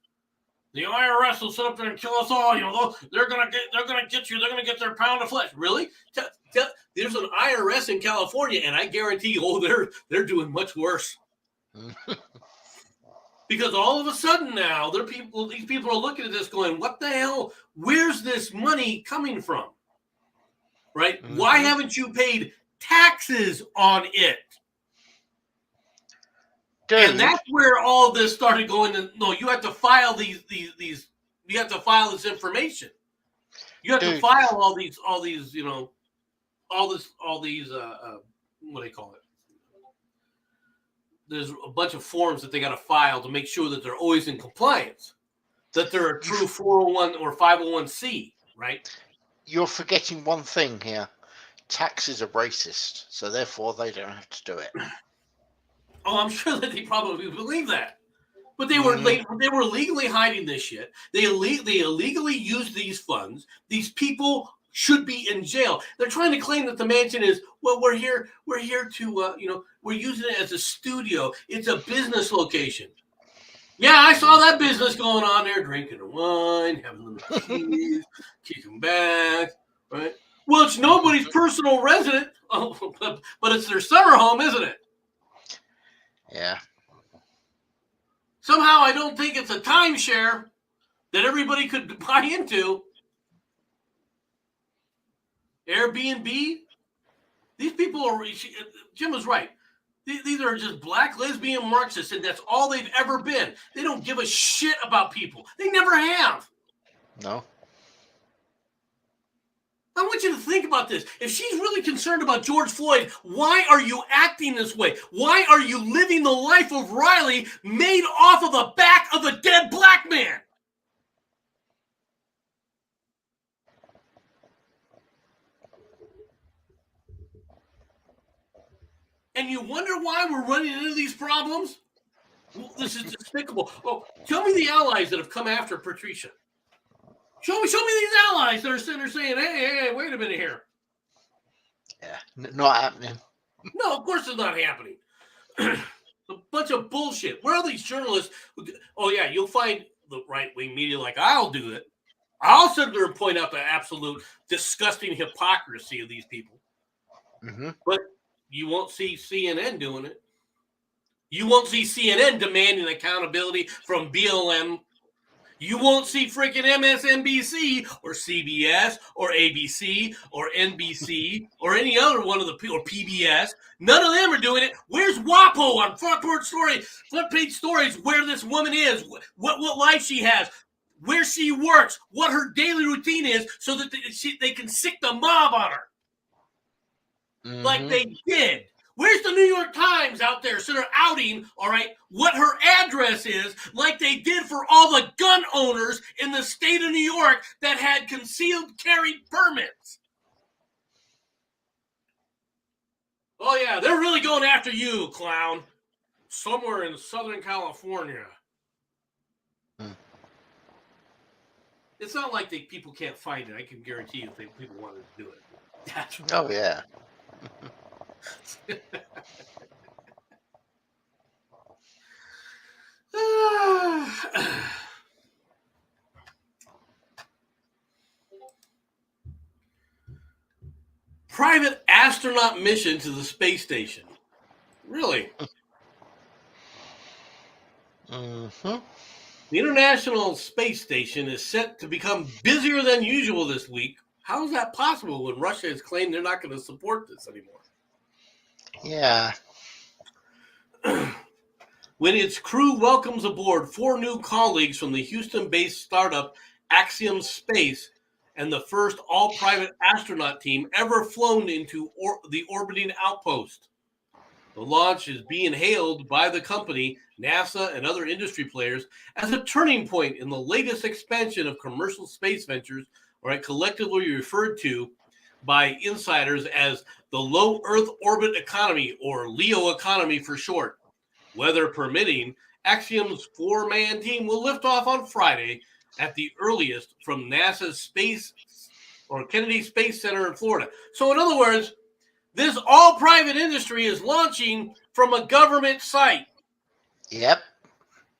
The IRS will sit up there and kill us all. You know, they're gonna get you. They're gonna get their pound of flesh. Really? There's an IRS in California, and I guarantee, they're doing much worse. Because all of a sudden now, these people are looking at this, going, "What the hell? Where's this money coming from? Right? Mm-hmm. Why haven't you paid taxes on it?" Dude. And that's where all this started going. No, you have to file these. You have to file this information. You have to file all these. You know, all these. What do they call it? There's a bunch of forms that they got to file to make sure that they're always in compliance, that they're a true 401 or 501c, right? You're forgetting one thing here. Taxes are racist, so therefore they don't have to do it. Oh, I'm sure that they probably believe that. But they were legally hiding this shit. They illegally used these funds. These people should be in jail. They're trying to claim that the mansion is, well, we're here to we're using it as a studio. It's a business location. Yeah, I saw that business going on there, drinking wine, having little keys, kicking back, right? Well, it's nobody's personal residence, but it's their summer home, isn't it? Yeah. Somehow I don't think it's a timeshare that everybody could buy into. Airbnb? These people are, Jim was right. These are just black lesbian Marxists, and that's all they've ever been. They don't give a shit about people. They never have. No. I want you to think about this. If she's really concerned about George Floyd, why are you acting this way? Why are you living the life of Riley made off of the back of a dead black man? And you wonder why we're running into these problems? Well, this is despicable. Oh, tell me the allies that have come after Patricia. Show me these allies that are sitting there saying, hey, wait a minute here. Yeah, not happening. No, of course it's not happening. A bunch of bullshit. Where are these journalists? Oh, yeah, you'll find the right-wing media like I'll do it. I'll sit there and point out the absolute disgusting hypocrisy of these people. Mm-hmm. But you won't see CNN doing it. You won't see CNN demanding accountability from BLM. You won't see freaking MSNBC or CBS or ABC or NBC or any other one of the people, or PBS. None of them are doing it. Where's WAPO on front page stories where this woman is, what life she has, where she works, what her daily routine is, so that they can sick the mob on her. Mm-hmm. Like they did. Where's the New York Times out there sort of outing, all right, what her address is, like they did for all the gun owners in the state of New York that had concealed carry permits? Oh, yeah, they're really going after you, clown. Somewhere in Southern California. It's not like people can't find it. I can guarantee you if people wanted to do it. That's right. Oh, yeah. Private astronaut mission to the space station. Really? Mm-hmm. The International Space Station is set to become busier than usual this week. How is that possible when Russia has claimed they're not going to support this anymore? Yeah. When its crew welcomes aboard 4 new colleagues from the Houston-based startup Axiom Space and the first all-private astronaut team ever flown into the orbiting outpost. The launch is being hailed by the company, NASA, and other industry players as a turning point in the latest expansion of commercial space ventures, collectively referred to by insiders as the low Earth orbit economy, or LEO economy for short. Weather permitting, Axiom's 4-man team will lift off on Friday at the earliest from NASA's Kennedy Space Center in Florida. So in other words, this all-private industry is launching from a government site. Yep.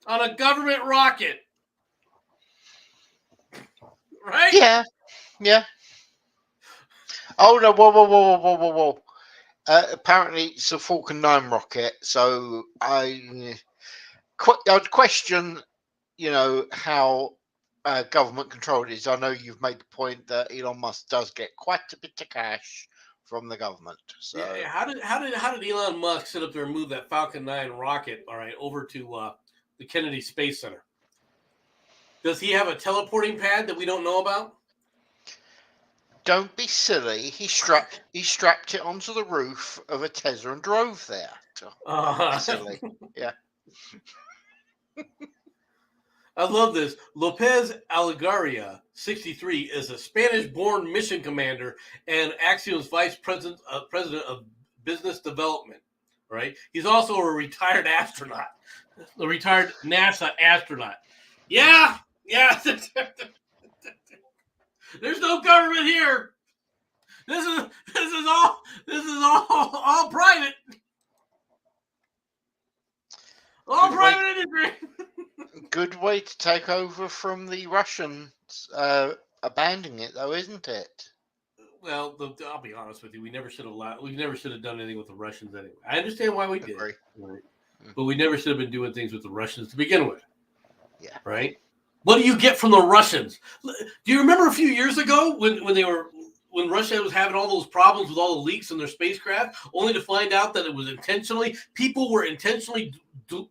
On a government rocket. Right? Yeah. Yeah. Oh, no, whoa. Apparently it's a Falcon 9 rocket, so I'd question, how government controlled it is. I know you've made the point that Elon Musk does get quite a bit of cash from the government. So yeah, how did Elon Musk sit up there and move that Falcon 9 rocket, over to the Kennedy Space Center? Does he have a teleporting pad that we don't know about? Don't be silly. He strapped it onto the roof of a Tesla and drove there. Silly. Yeah. I love this. Lopez Alegria, 63, is a Spanish-born mission commander and Axiom's vice president of business development. Right? He's also a retired astronaut. The retired NASA astronaut. Yeah. There's no government here. This is all private. All private industry. Good way to take over from the Russians abandoning it, though, isn't it? Well, I'll be honest with you. We never should have done anything with the Russians anyway. I understand why we did, right? But we never should have been doing things with the Russians to begin with. Yeah. Right. What do you get from the Russians? Do you remember a few years ago when Russia was having all those problems with all the leaks in their spacecraft, only to find out that it was people were intentionally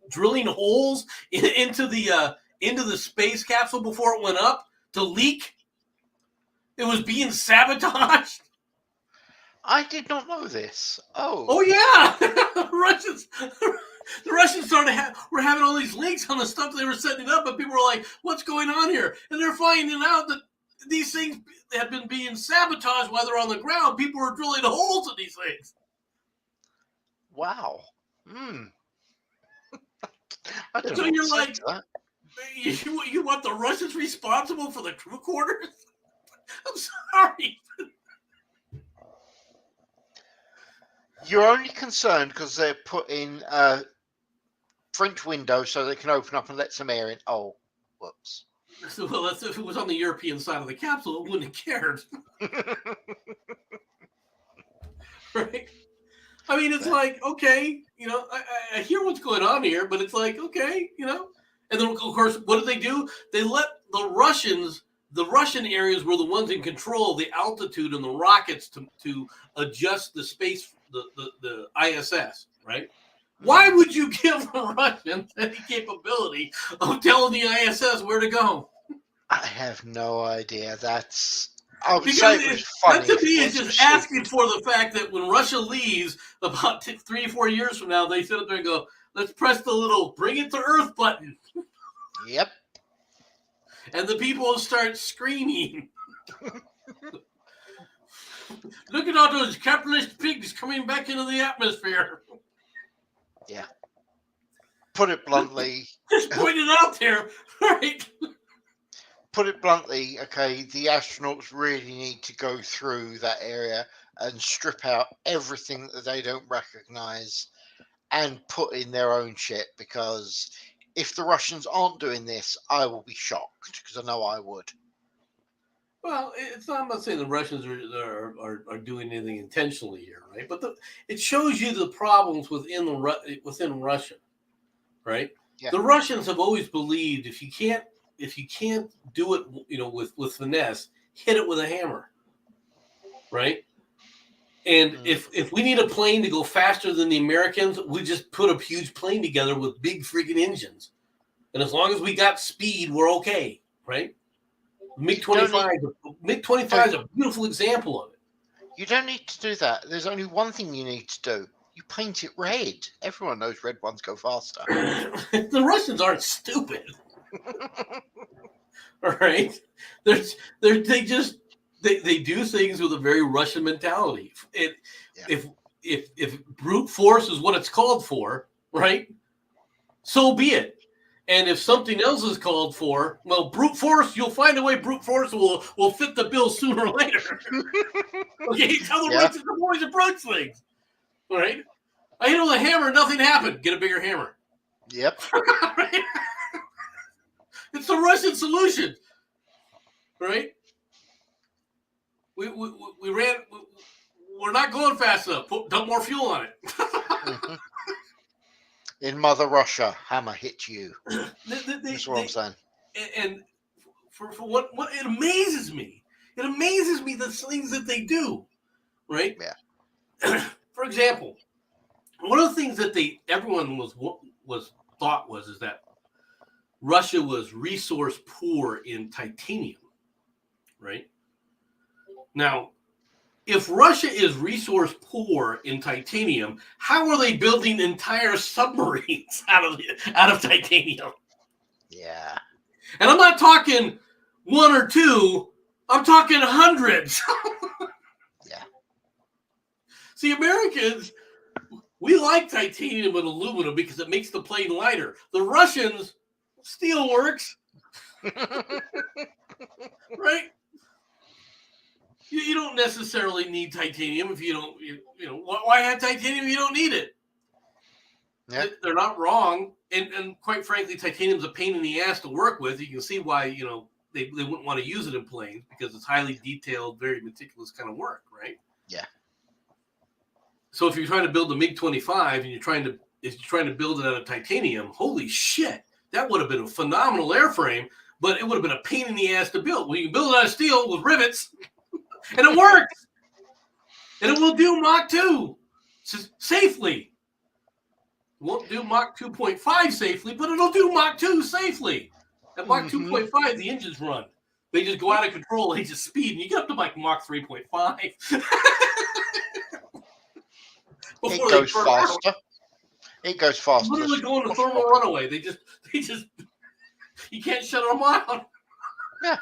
drilling holes into the space capsule before it went up to leak? It was being sabotaged. I did not know this. Oh yeah, the Russians were having all these leaks on the stuff they were setting up, and people were like, "What's going on here?" And they're finding out that these things had been being sabotaged while they're on the ground. People were drilling holes in these things. Wow. I don't So know you're what like, to say to that. you want the Russians responsible for the crew quarters? I'm sorry. You're only concerned because they're putting French windows so they can open up and let some air in. Oh, whoops. So, well, if it was on the European side of the capsule, it wouldn't have cared. Right? I mean, it's like, okay, I hear what's going on here, but it's like, okay, And then, of course, what did they do? They let the Russian areas were the ones in control of the altitude and the rockets to adjust the space, the ISS, right? Why would you give the Russians any capability of telling the ISS where to go? I have no idea. I would because say it was funny. That to me is just asking for the fact that when Russia leaves about 3 or 4 years from now, they sit up there and go, let's press the little bring it to Earth button. Yep. And the people will start screaming. Look at all those capitalist pigs coming back into the atmosphere. Yeah. Put it bluntly. Just point it out there, right? Put it bluntly, okay, the astronauts really need to go through that area and strip out everything that they don't recognize and put in their own shit, because if the Russians aren't doing this, I will be shocked, because I know I would. Well, I'm not saying the Russians are doing anything intentionally here, right? But it shows you the problems within Russia, right? Yeah. The Russians have always believed if you can't do it, with finesse, hit it with a hammer, right? And if we need a plane to go faster than the Americans, we just put a huge plane together with big freaking engines, and as long as we got speed, we're okay, right? MiG-25 is a beautiful example of it. You don't need to do that. There's only one thing you need to do. You paint it red. Everyone knows red ones go faster. The Russians aren't stupid. All right. They do things with a very Russian mentality. If brute force is what it's called for, right? So be it. And if something else is called for, well, brute force, you'll find a way brute force will fit the bill sooner or later. Okay, it's how the Russians have always approach things. All right? I hit with a hammer, nothing happened. Get a bigger hammer. Yep. Right? It's the Russian solution. Right? We ran. We're not going fast enough. Dump more fuel on it. Mm-hmm. In Mother Russia, hammer hit you. That's what I'm saying. And for what it amazes me. It amazes me the things that they do. Right? Yeah. For example, one of the things that everyone thought is that Russia was resource poor in titanium. Right? Now, if Russia is resource poor in titanium, how are they building entire submarines out of titanium? Yeah. And I'm not talking one or two, I'm talking hundreds. Yeah. See, Americans, We like titanium and aluminum because it makes the plane lighter. The Russians, steel works, right? You don't necessarily need titanium if you don't, why have titanium if you don't need it? Yeah. They're not wrong. And quite frankly, titanium's a pain in the ass to work with. You can see why, they wouldn't want to use it in planes because it's highly detailed, very meticulous kind of work, right? Yeah. So if you're trying to build the MiG-25 and you're trying to build it out of titanium, holy shit, that would have been a phenomenal airframe, but it would have been a pain in the ass to build. Well, you can build it out of steel with rivets, and it works. And it will do Mach 2 safely. It won't do Mach 2.5 safely, but it'll do Mach 2 safely. At Mach 2.5, the engines run. They just go out of control. They just speed, and you get up to like Mach 3.5. It goes faster. It goes faster. Literally going to thermal runaway. They just, you can't shut them out. Yeah.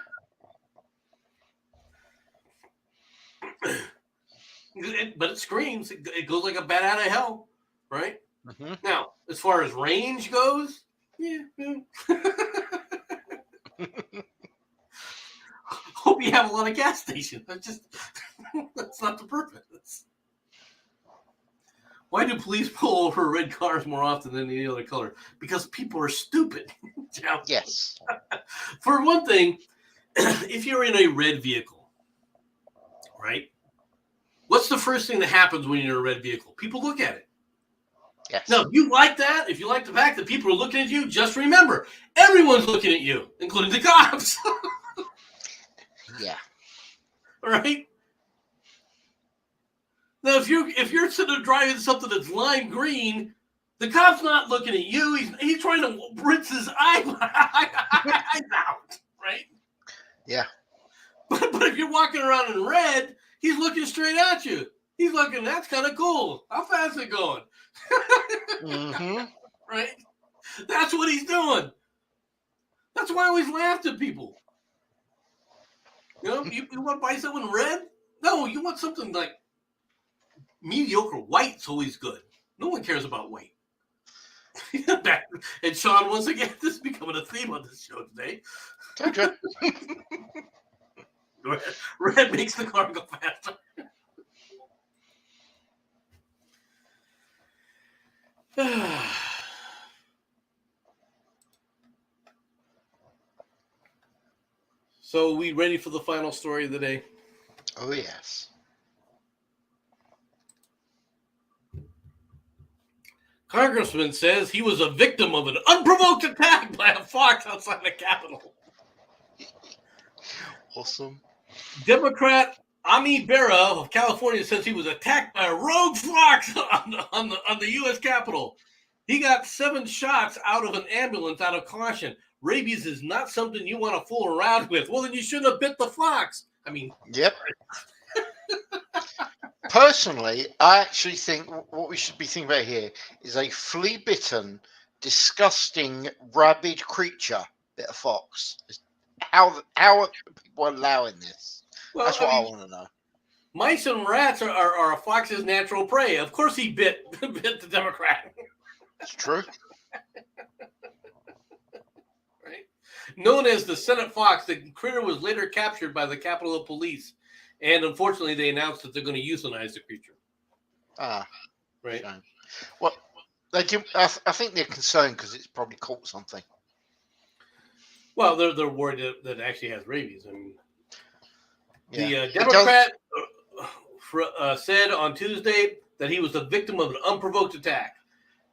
But it screams. It goes like a bat out of hell, right? Mm-hmm. Now, as far as range goes, yeah. Hope you have a lot of gas stations. That's not the purpose. Why do police pull over red cars more often than any other color? Because people are stupid. Yes. For one thing, if you're in a red vehicle, right? What's the first thing that happens when you're in a red vehicle? People look at it. Yes. Now, if you like that, if you like the fact that people are looking at you, just remember, everyone's looking at you, including the cops. Yeah. Right? Now, if you're sitting there driving something that's lime green, the cop's not looking at you. He's trying to rinse his eyes out, right? Yeah. But if you're walking around in red, he's looking straight at you. He's looking, that's kind of cool. How fast is it going? Mm-hmm. Right? That's what he's doing. That's why I always laughed at people. You want to buy something red? No, you want something like mediocre. White's always good. No one cares about white. And Sean, once again, this is becoming a theme on this show today. Okay. Red makes the car go faster. So, we ready for the final story of the day? Oh, yes. Congressman says he was a victim of an unprovoked attack by a fox outside the Capitol. Awesome. Democrat Ami Bera of California says he was attacked by a rogue fox on the U.S. Capitol. He got 7 shots out of an ambulance out of caution. Rabies is not something you want to fool around with. Well, then you shouldn't have bit the fox. I mean, yep. Personally, I actually think what we should be thinking about here is a flea-bitten, disgusting, rabid creature, bit of fox. How are people allowing this? Well, that's what I want to know. Mice and rats are a fox's natural prey. Of course he bit the Democrat. It's true. Right? Known as the Senate fox, the critter was later captured by the Capitol Police. And unfortunately, they announced that they're going to euthanize the creature. Ah. Right. Shame. Well, I think they're concerned because it's probably caught something. Well, they're worried that it actually has rabies. I mean, yeah. The Democrat said on Tuesday that he was the victim of an unprovoked attack.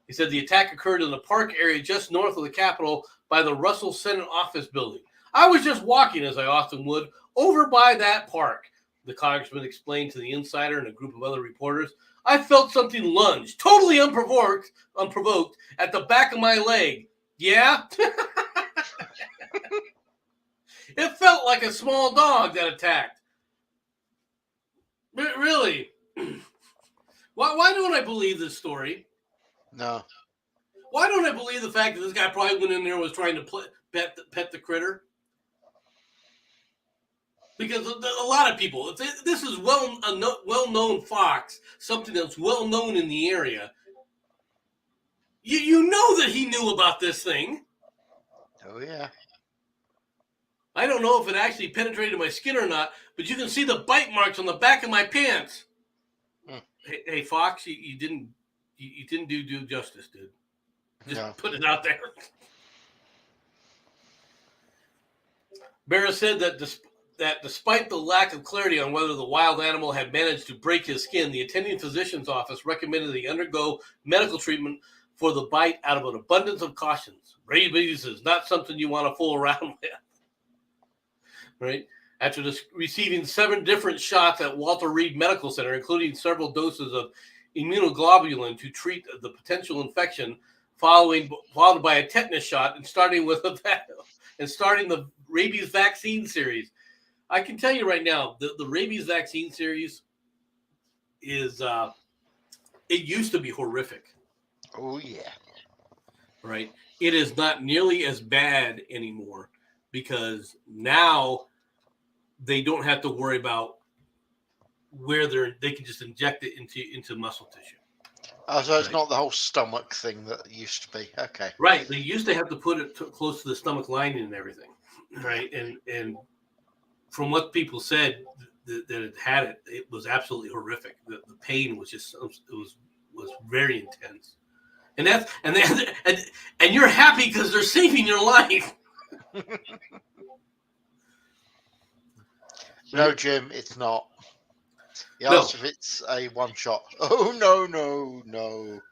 He said the attack occurred in the park area just north of the Capitol by the Russell Senate office building. I was just walking, as I often would, over by that park, the congressman explained to the Insider and a group of other reporters. I felt something lunge, totally unprovoked, at the back of my leg. Yeah? It felt like a small dog that attacked. Really? Why don't I believe this story? No. Why don't I believe the fact that this guy probably went in there and was trying to pet the critter? Because a lot of people, this is well-known fox, something that's well-known in the area. You know that he knew about this thing. Oh, yeah. I don't know if it actually penetrated my skin or not, but you can see the bite marks on the back of my pants. Hey, Fox, you didn't do justice, dude. Just put it out there. Barra said that despite the lack of clarity on whether the wild animal had managed to break his skin, the attending physician's office recommended that he undergo medical treatment for the bite out of an abundance of cautions. Rabies is not something you want to fool around with. Right? After receiving 7 different shots at Walter Reed Medical Center, including several doses of immunoglobulin to treat the potential infection, followed by a tetanus shot, and starting the rabies vaccine series. I can tell you right now, the rabies vaccine series is it used to be horrific. Oh, yeah. Right? It is not nearly as bad anymore because now they don't have to worry about where they can just inject it into muscle tissue. Oh, so it's not the whole stomach thing that it used to be. Okay. Right. They used to have to put it close to the stomach lining and everything. Right. And from what people said that it had it was absolutely horrific. The pain was just was very intense. And and you're happy because they're saving your life. No, Jim, it's not. He asked if it's a one shot. Oh, no.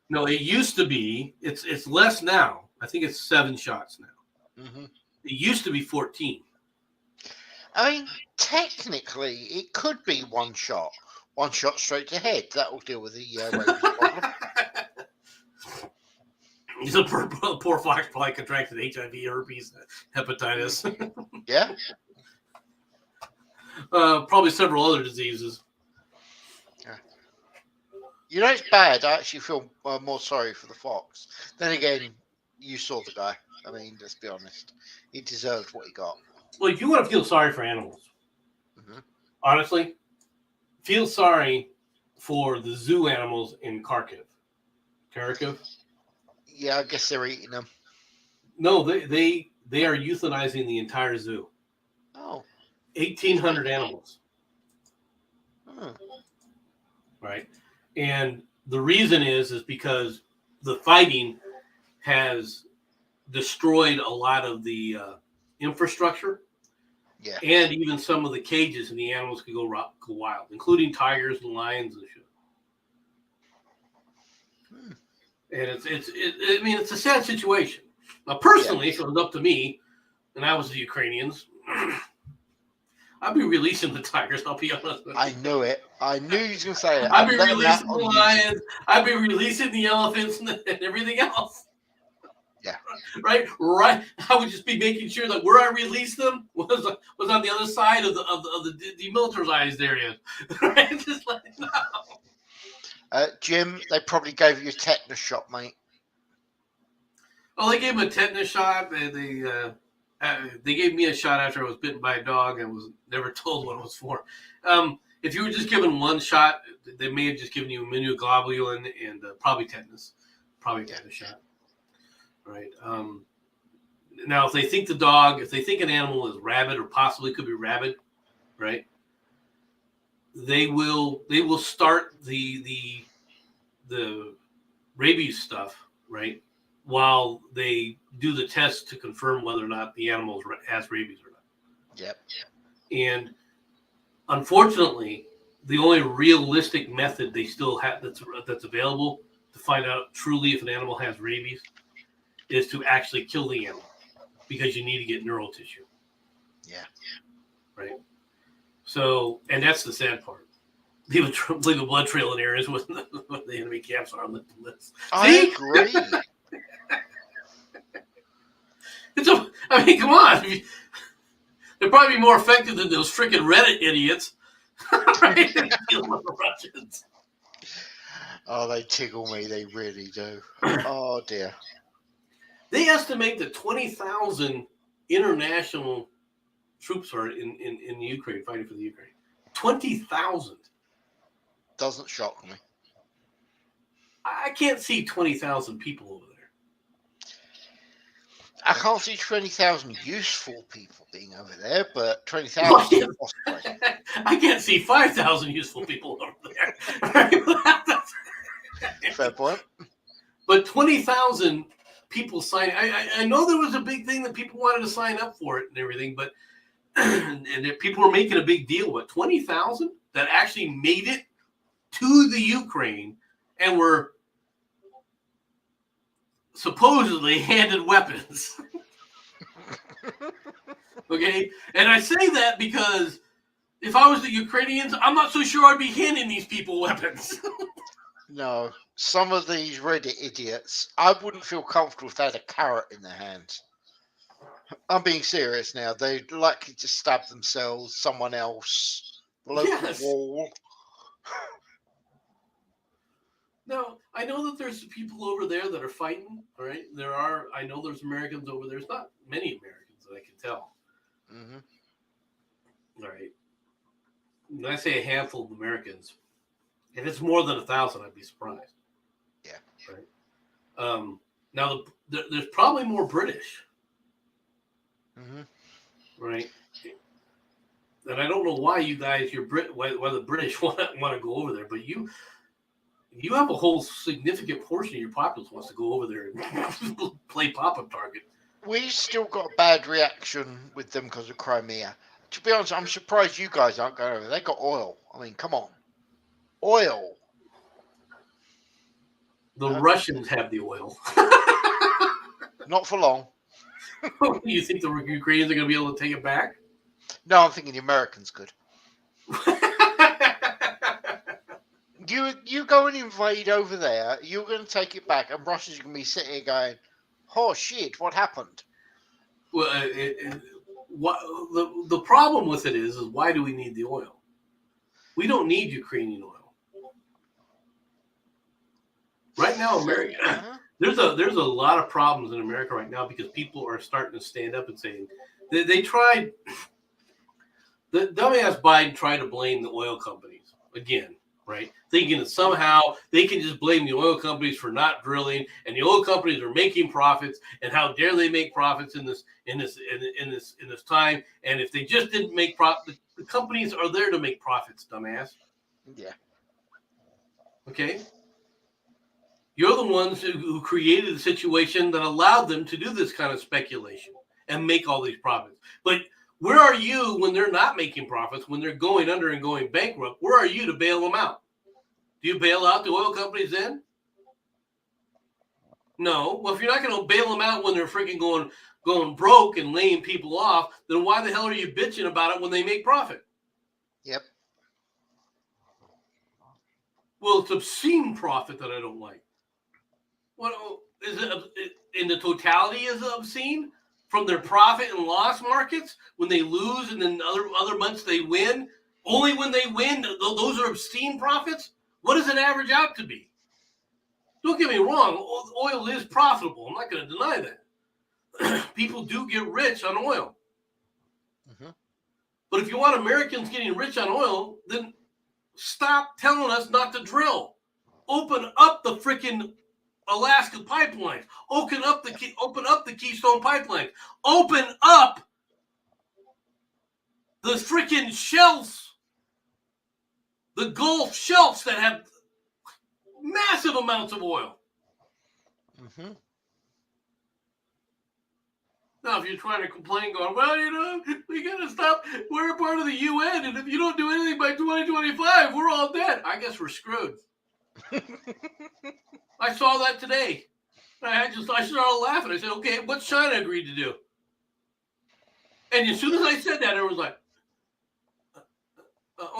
No, it used to be. It's less now. I think it's 7 shots now. Mm-hmm. It used to be 14. I mean, technically, it could be one shot. One shot straight to head. That will deal with the rabies problem. So poor Fox probably contracted HIV, herpes, hepatitis. Yeah. Probably several other diseases. Yeah. You know, it's bad. I actually feel more sorry for the fox. Then again, you saw the guy. I mean, let's be honest. He deserved what he got. Well, if you want to feel sorry for animals, honestly, feel sorry for the zoo animals in Kharkiv. Yeah, I guess they're eating them. No, they are euthanizing the entire zoo. Oh. 1,800 animals. Hmm. Right. And the reason is because the fighting has destroyed a lot of the infrastructure. Yeah. And even some of the cages, and the animals could go wild, including tigers and lions and shit. And it's a sad situation. Now, personally, if it was up to me, and I was the Ukrainians, I'd be releasing the tigers. I'll be honest with you. I knew it. I knew you was going to say it. I'd be releasing the lions. I'd be releasing the elephants and everything else. Yeah. Right. I would just be making sure that where I released them was on the other side of the demilitarized area. Right. Just let it know. Jim, they probably gave you a tetanus shot, mate. Oh, they gave him a tetanus shot. They gave me a shot after I was bitten by a dog and was never told what it was for. If you were just given one shot, they may have just given you immunoglobulin and probably tetanus. Probably tetanus shot. Right. Now, if they think an animal is rabid or possibly could be rabid, right? They will start the rabies stuff, right? While they do the test to confirm whether or not the animal has rabies or not. Yep. And unfortunately, the only realistic method they still have that's available to find out truly if an animal has rabies is to actually kill the animal, because you need to get neural tissue. Yeah. Right. So, and that's the sad part. Leave a blood trail in areas where the enemy camps are on the list. I agree. I mean, come on. They'd probably be more effective than those freaking Reddit idiots. Right? Oh, they tickle me. They really do. Oh, dear. They estimate that 20,000 international troops are in the Ukraine, fighting for the Ukraine. 20,000. Doesn't shock me. I can't see 20,000 people over there. I can't see 20,000 useful people being over there, but 20,000 Well, yeah. possibly. I can't see 5,000 useful people over there. Fair point. But 20,000 people sign. I know there was a big thing that people wanted to sign up for it and everything, but and people were making a big deal. But 20,000 that actually made it to the Ukraine and were supposedly handed weapons. Okay, and I say that because if I was the Ukrainians, I'm not so sure I'd be handing these people weapons. No, some of these Reddit idiots, I wouldn't feel comfortable if they had a carrot in their hands. I'm being serious now. They'd likely to stab themselves, someone else, the local Yes. wall. Now, I know that there's people over there that are fighting. All right, I know there's Americans over there. There's not many Americans that I can tell. Mm-hmm. All right, when I say a handful of Americans, if it's more than 1,000, I'd be surprised. Yeah. Right. Now, there's probably more British. Mm-hmm. Right. And I don't know why you guys, why the British want to go over there, but you have a whole significant portion of your populace wants to go over there and play pop-up target. We still got a bad reaction with them because of Crimea. To be honest, I'm surprised you guys aren't going over. They got oil. I mean, come on, oil. The Russians have the oil. Not for long. You think the Ukrainians are going to be able to take it back? No, I'm thinking the Americans could. You go and invade over there, you're going to take it back, and Russia's going to be sitting here going, oh shit, what happened? Well, the problem with it is why do we need the oil? We don't need Ukrainian oil. Right now, America, there's a lot of problems in America right now because people are starting to stand up and saying they tried. The dumbass Biden tried to blame the oil companies again, right? Thinking that somehow they can just blame the oil companies for not drilling, and the oil companies are making profits, and how dare they make profits in this time? And if they just didn't make profit, the companies are there to make profits, dumbass. Yeah. Okay. You're the ones who created the situation that allowed them to do this kind of speculation and make all these profits. But where are you when they're not making profits, when they're going under and going bankrupt? Where are you to bail them out? Do you bail out the oil companies then? No. Well, if you're not going to bail them out when they're freaking going broke and laying people off, then why the hell are you bitching about it when they make profit? Yep. Well, it's obscene profit that I don't like. What is it? In the totality is it obscene? From their profit and loss markets when they lose and then other months they win, only when they win, those are obscene profits. What does it average out to be? Don't get me wrong, oil is profitable. I'm not going to deny that. People do get rich on oil. Mm-hmm. But if you want Americans getting rich on oil, then stop telling us not to drill. Open up the freaking Alaska pipelines. Open up the Keystone pipeline. Open up the freaking shelves, the Gulf shelves that have massive amounts of oil. Mm-hmm. Now, if you're trying to complain, going, well, we got to stop. We're a part of the UN, and if you don't do anything by 2025, we're all dead. I guess we're screwed. I saw that today. I started laughing. I said, okay, what's China agreed to do? And as soon as I said that, everyone was like,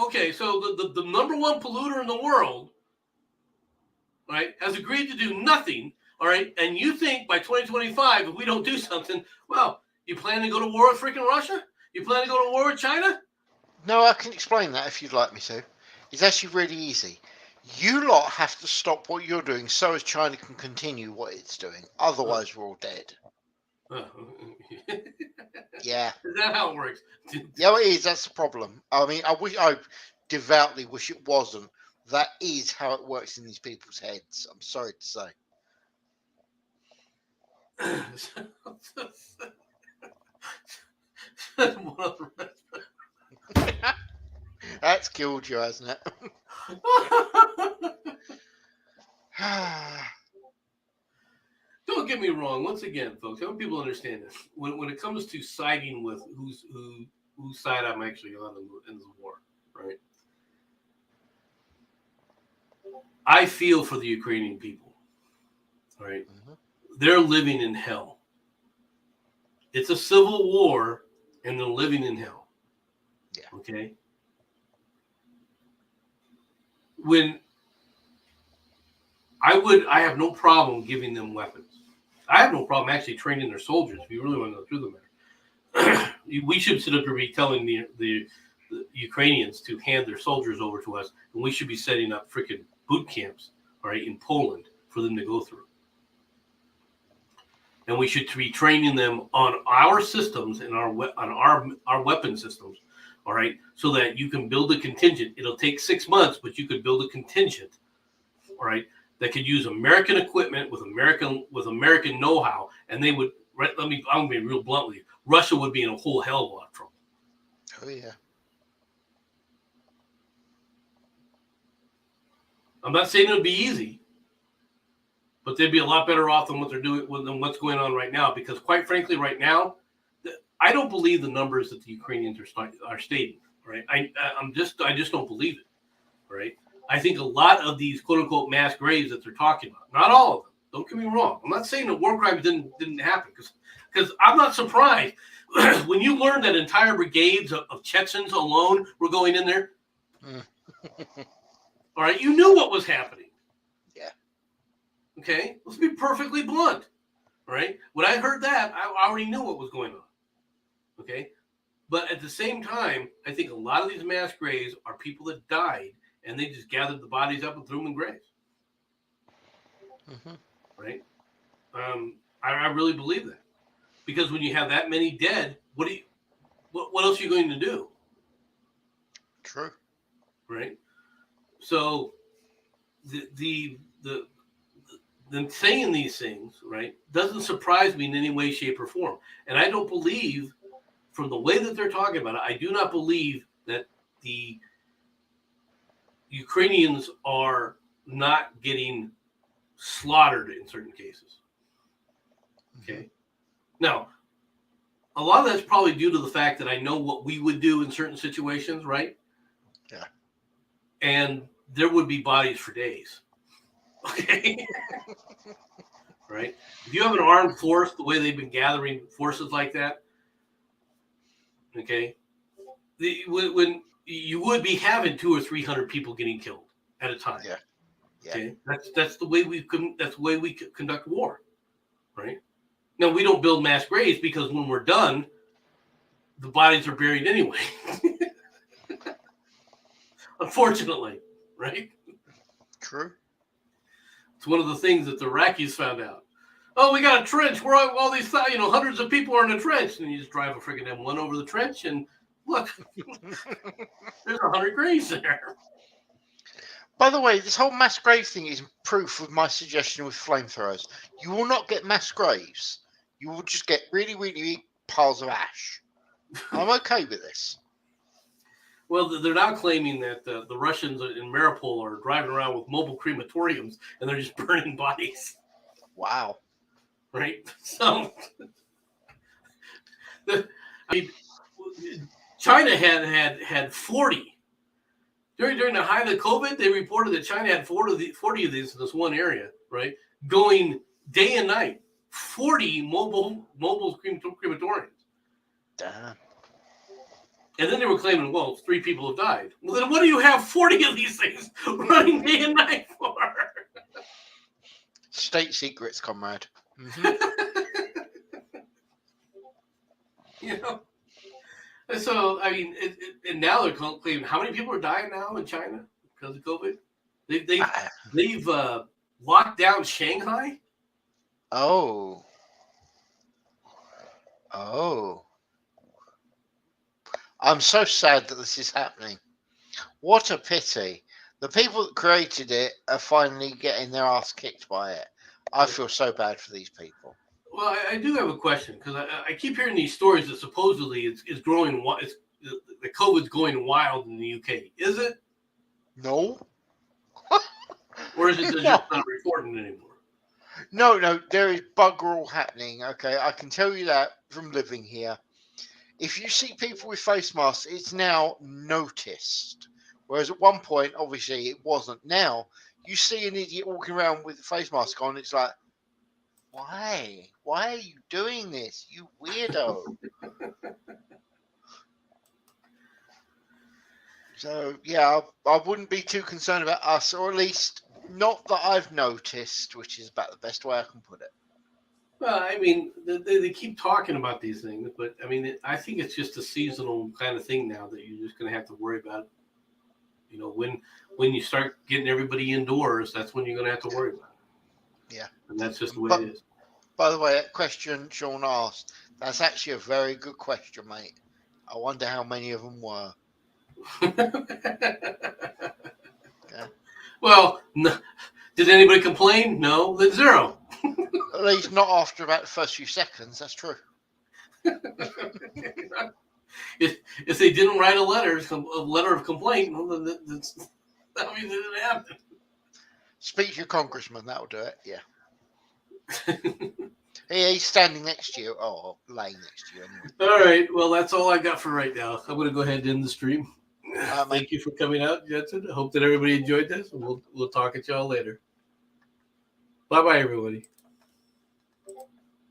okay, so the number one polluter in the world, right, has agreed to do nothing, all right, and you think by 2025, if we don't do something, well, you plan to go to war with freaking Russia? You plan to go to war with China? No, I can explain that if you'd like me to. It's actually really easy. You lot have to stop what you're doing so as China can continue what it's doing. Otherwise, we're all dead. Yeah. Is that how it works? Yeah, it is. That's the problem. I mean, I devoutly wish it wasn't. That is how it works in these people's heads. I'm sorry to say. That's killed you, hasn't it? Don't get me wrong. Once again, folks, I want people to understand this. When it comes to siding with whose side I'm actually on in the war, right? I feel for the Ukrainian people, right? Mhm. They're living in hell. It's a civil war, and they're living in hell. Yeah. Okay. When I have no problem giving them weapons. I have no problem actually training their soldiers. If you really want to go through the matter, we should sit up here be telling the Ukrainians to hand their soldiers over to us, and we should be setting up freaking boot camps, all right, in Poland for them to go through. And we should be training them on our systems and our weapon systems, all right, so that you can build a contingent. It'll take 6 months, but you could build a contingent, all right, that could use American equipment with American know-how, and they would. I'm gonna be real bluntly. Russia would be in a whole hell of a lot of trouble. Oh yeah. I'm not saying it would be easy, but they'd be a lot better off than what they're doing than what's going on right now. Because quite frankly, right now, I don't believe the numbers that the Ukrainians are stating. Right? I just don't believe it. Right? I think a lot of these quote unquote mass graves that they're talking about, not all of them. Don't get me wrong. I'm not saying that war crimes didn't happen because I'm not surprised when you learn that entire brigades of Chechens alone were going in there. All right, you knew what was happening. Yeah. Okay, let's be perfectly blunt. All right, when I heard that, I already knew what was going on. Okay, but at the same time, I think a lot of these mass graves are people that died, and they just gathered the bodies up and threw them in graves. Mm-hmm. Right? I really believe that because when you have that many dead, what else are you going to do? True. Right? So them saying these things, right, doesn't surprise me in any way, shape, or form. And I don't believe, from the way that they're talking about it, I do not believe that the Ukrainians are not getting slaughtered in certain cases. Okay. Now, a lot of that's probably due to the fact that I know what we would do in certain situations, right? Yeah. And there would be bodies for days. Okay. Right? If you have an armed force, the way they've been gathering forces like that, okay, when you would be having 200 or 300 people getting killed at a time. Yeah. Yeah. Okay, that's the way we conduct war, right? Now we don't build mass graves because when we're done, the bodies are buried anyway. Unfortunately, right? True. It's one of the things that the Iraqis found out. Oh, we got a trench. We're all these, hundreds of people are in a trench, and you just drive a freaking M1 over the trench, and look, there's 100 graves there. By the way, this whole mass grave thing is proof of my suggestion with flamethrowers. You will not get mass graves. You will just get really, really big piles of ash. I'm okay with this. Well, they're now claiming that the Russians in Mariupol are driving around with mobile crematoriums, and they're just burning bodies. Wow. Right? So, China had 40. During the height of COVID, they reported that China had 40 of these in this one area, right? Going day and night. 40 mobile crematoriums. Damn. And then they were claiming, well, 3 people have died. Well, then what do you have 40 of these things running day and night for? State secrets, comrade. Mm-hmm. So, I mean, and now they're claiming how many people are dying now in China because of COVID? They've locked down Shanghai. Oh. I'm so sad that this is happening. What a pity. The people that created it are finally getting their ass kicked by it. I feel so bad for these people. Well, I do have a question because I keep hearing these stories that supposedly it's growing. The COVID's going wild in the UK. Is it, No. or is it No. just not reporting anymore? No, there is bugger all happening. Okay, I can tell you that from living here. If you see people with face masks, it's now noticed. Whereas at one point, obviously, it wasn't. Now, you see an idiot walking around with a face mask on, it's like, why? Why are you doing this? You weirdo. So, yeah, I wouldn't be too concerned about us, or at least not that I've noticed, which is about the best way I can put it. Well, I mean, they keep talking about these things, but I mean, I think it's just a seasonal kind of thing now that you're just going to have to worry about. You know, when you start getting everybody indoors, that's when you're going to have to worry about it. Yeah. And that's just the way it is. By the way, that question Sean asked, that's actually a very good question, mate. I wonder how many of them were. Okay. Well, no, did anybody complain? No, then zero. At least not after about the first few seconds, that's true. If they didn't write a letter of complaint, well, then that means it didn't happen. Speak to your congressman, that'll do it, yeah. He's standing next to you, or laying next to you anyway. All right, well, that's all I got for right now. I'm going to go ahead and end the stream. Mate. Thank you for coming out, Jensen. I hope that everybody enjoyed this, and we'll talk at y'all later. Bye-bye, everybody.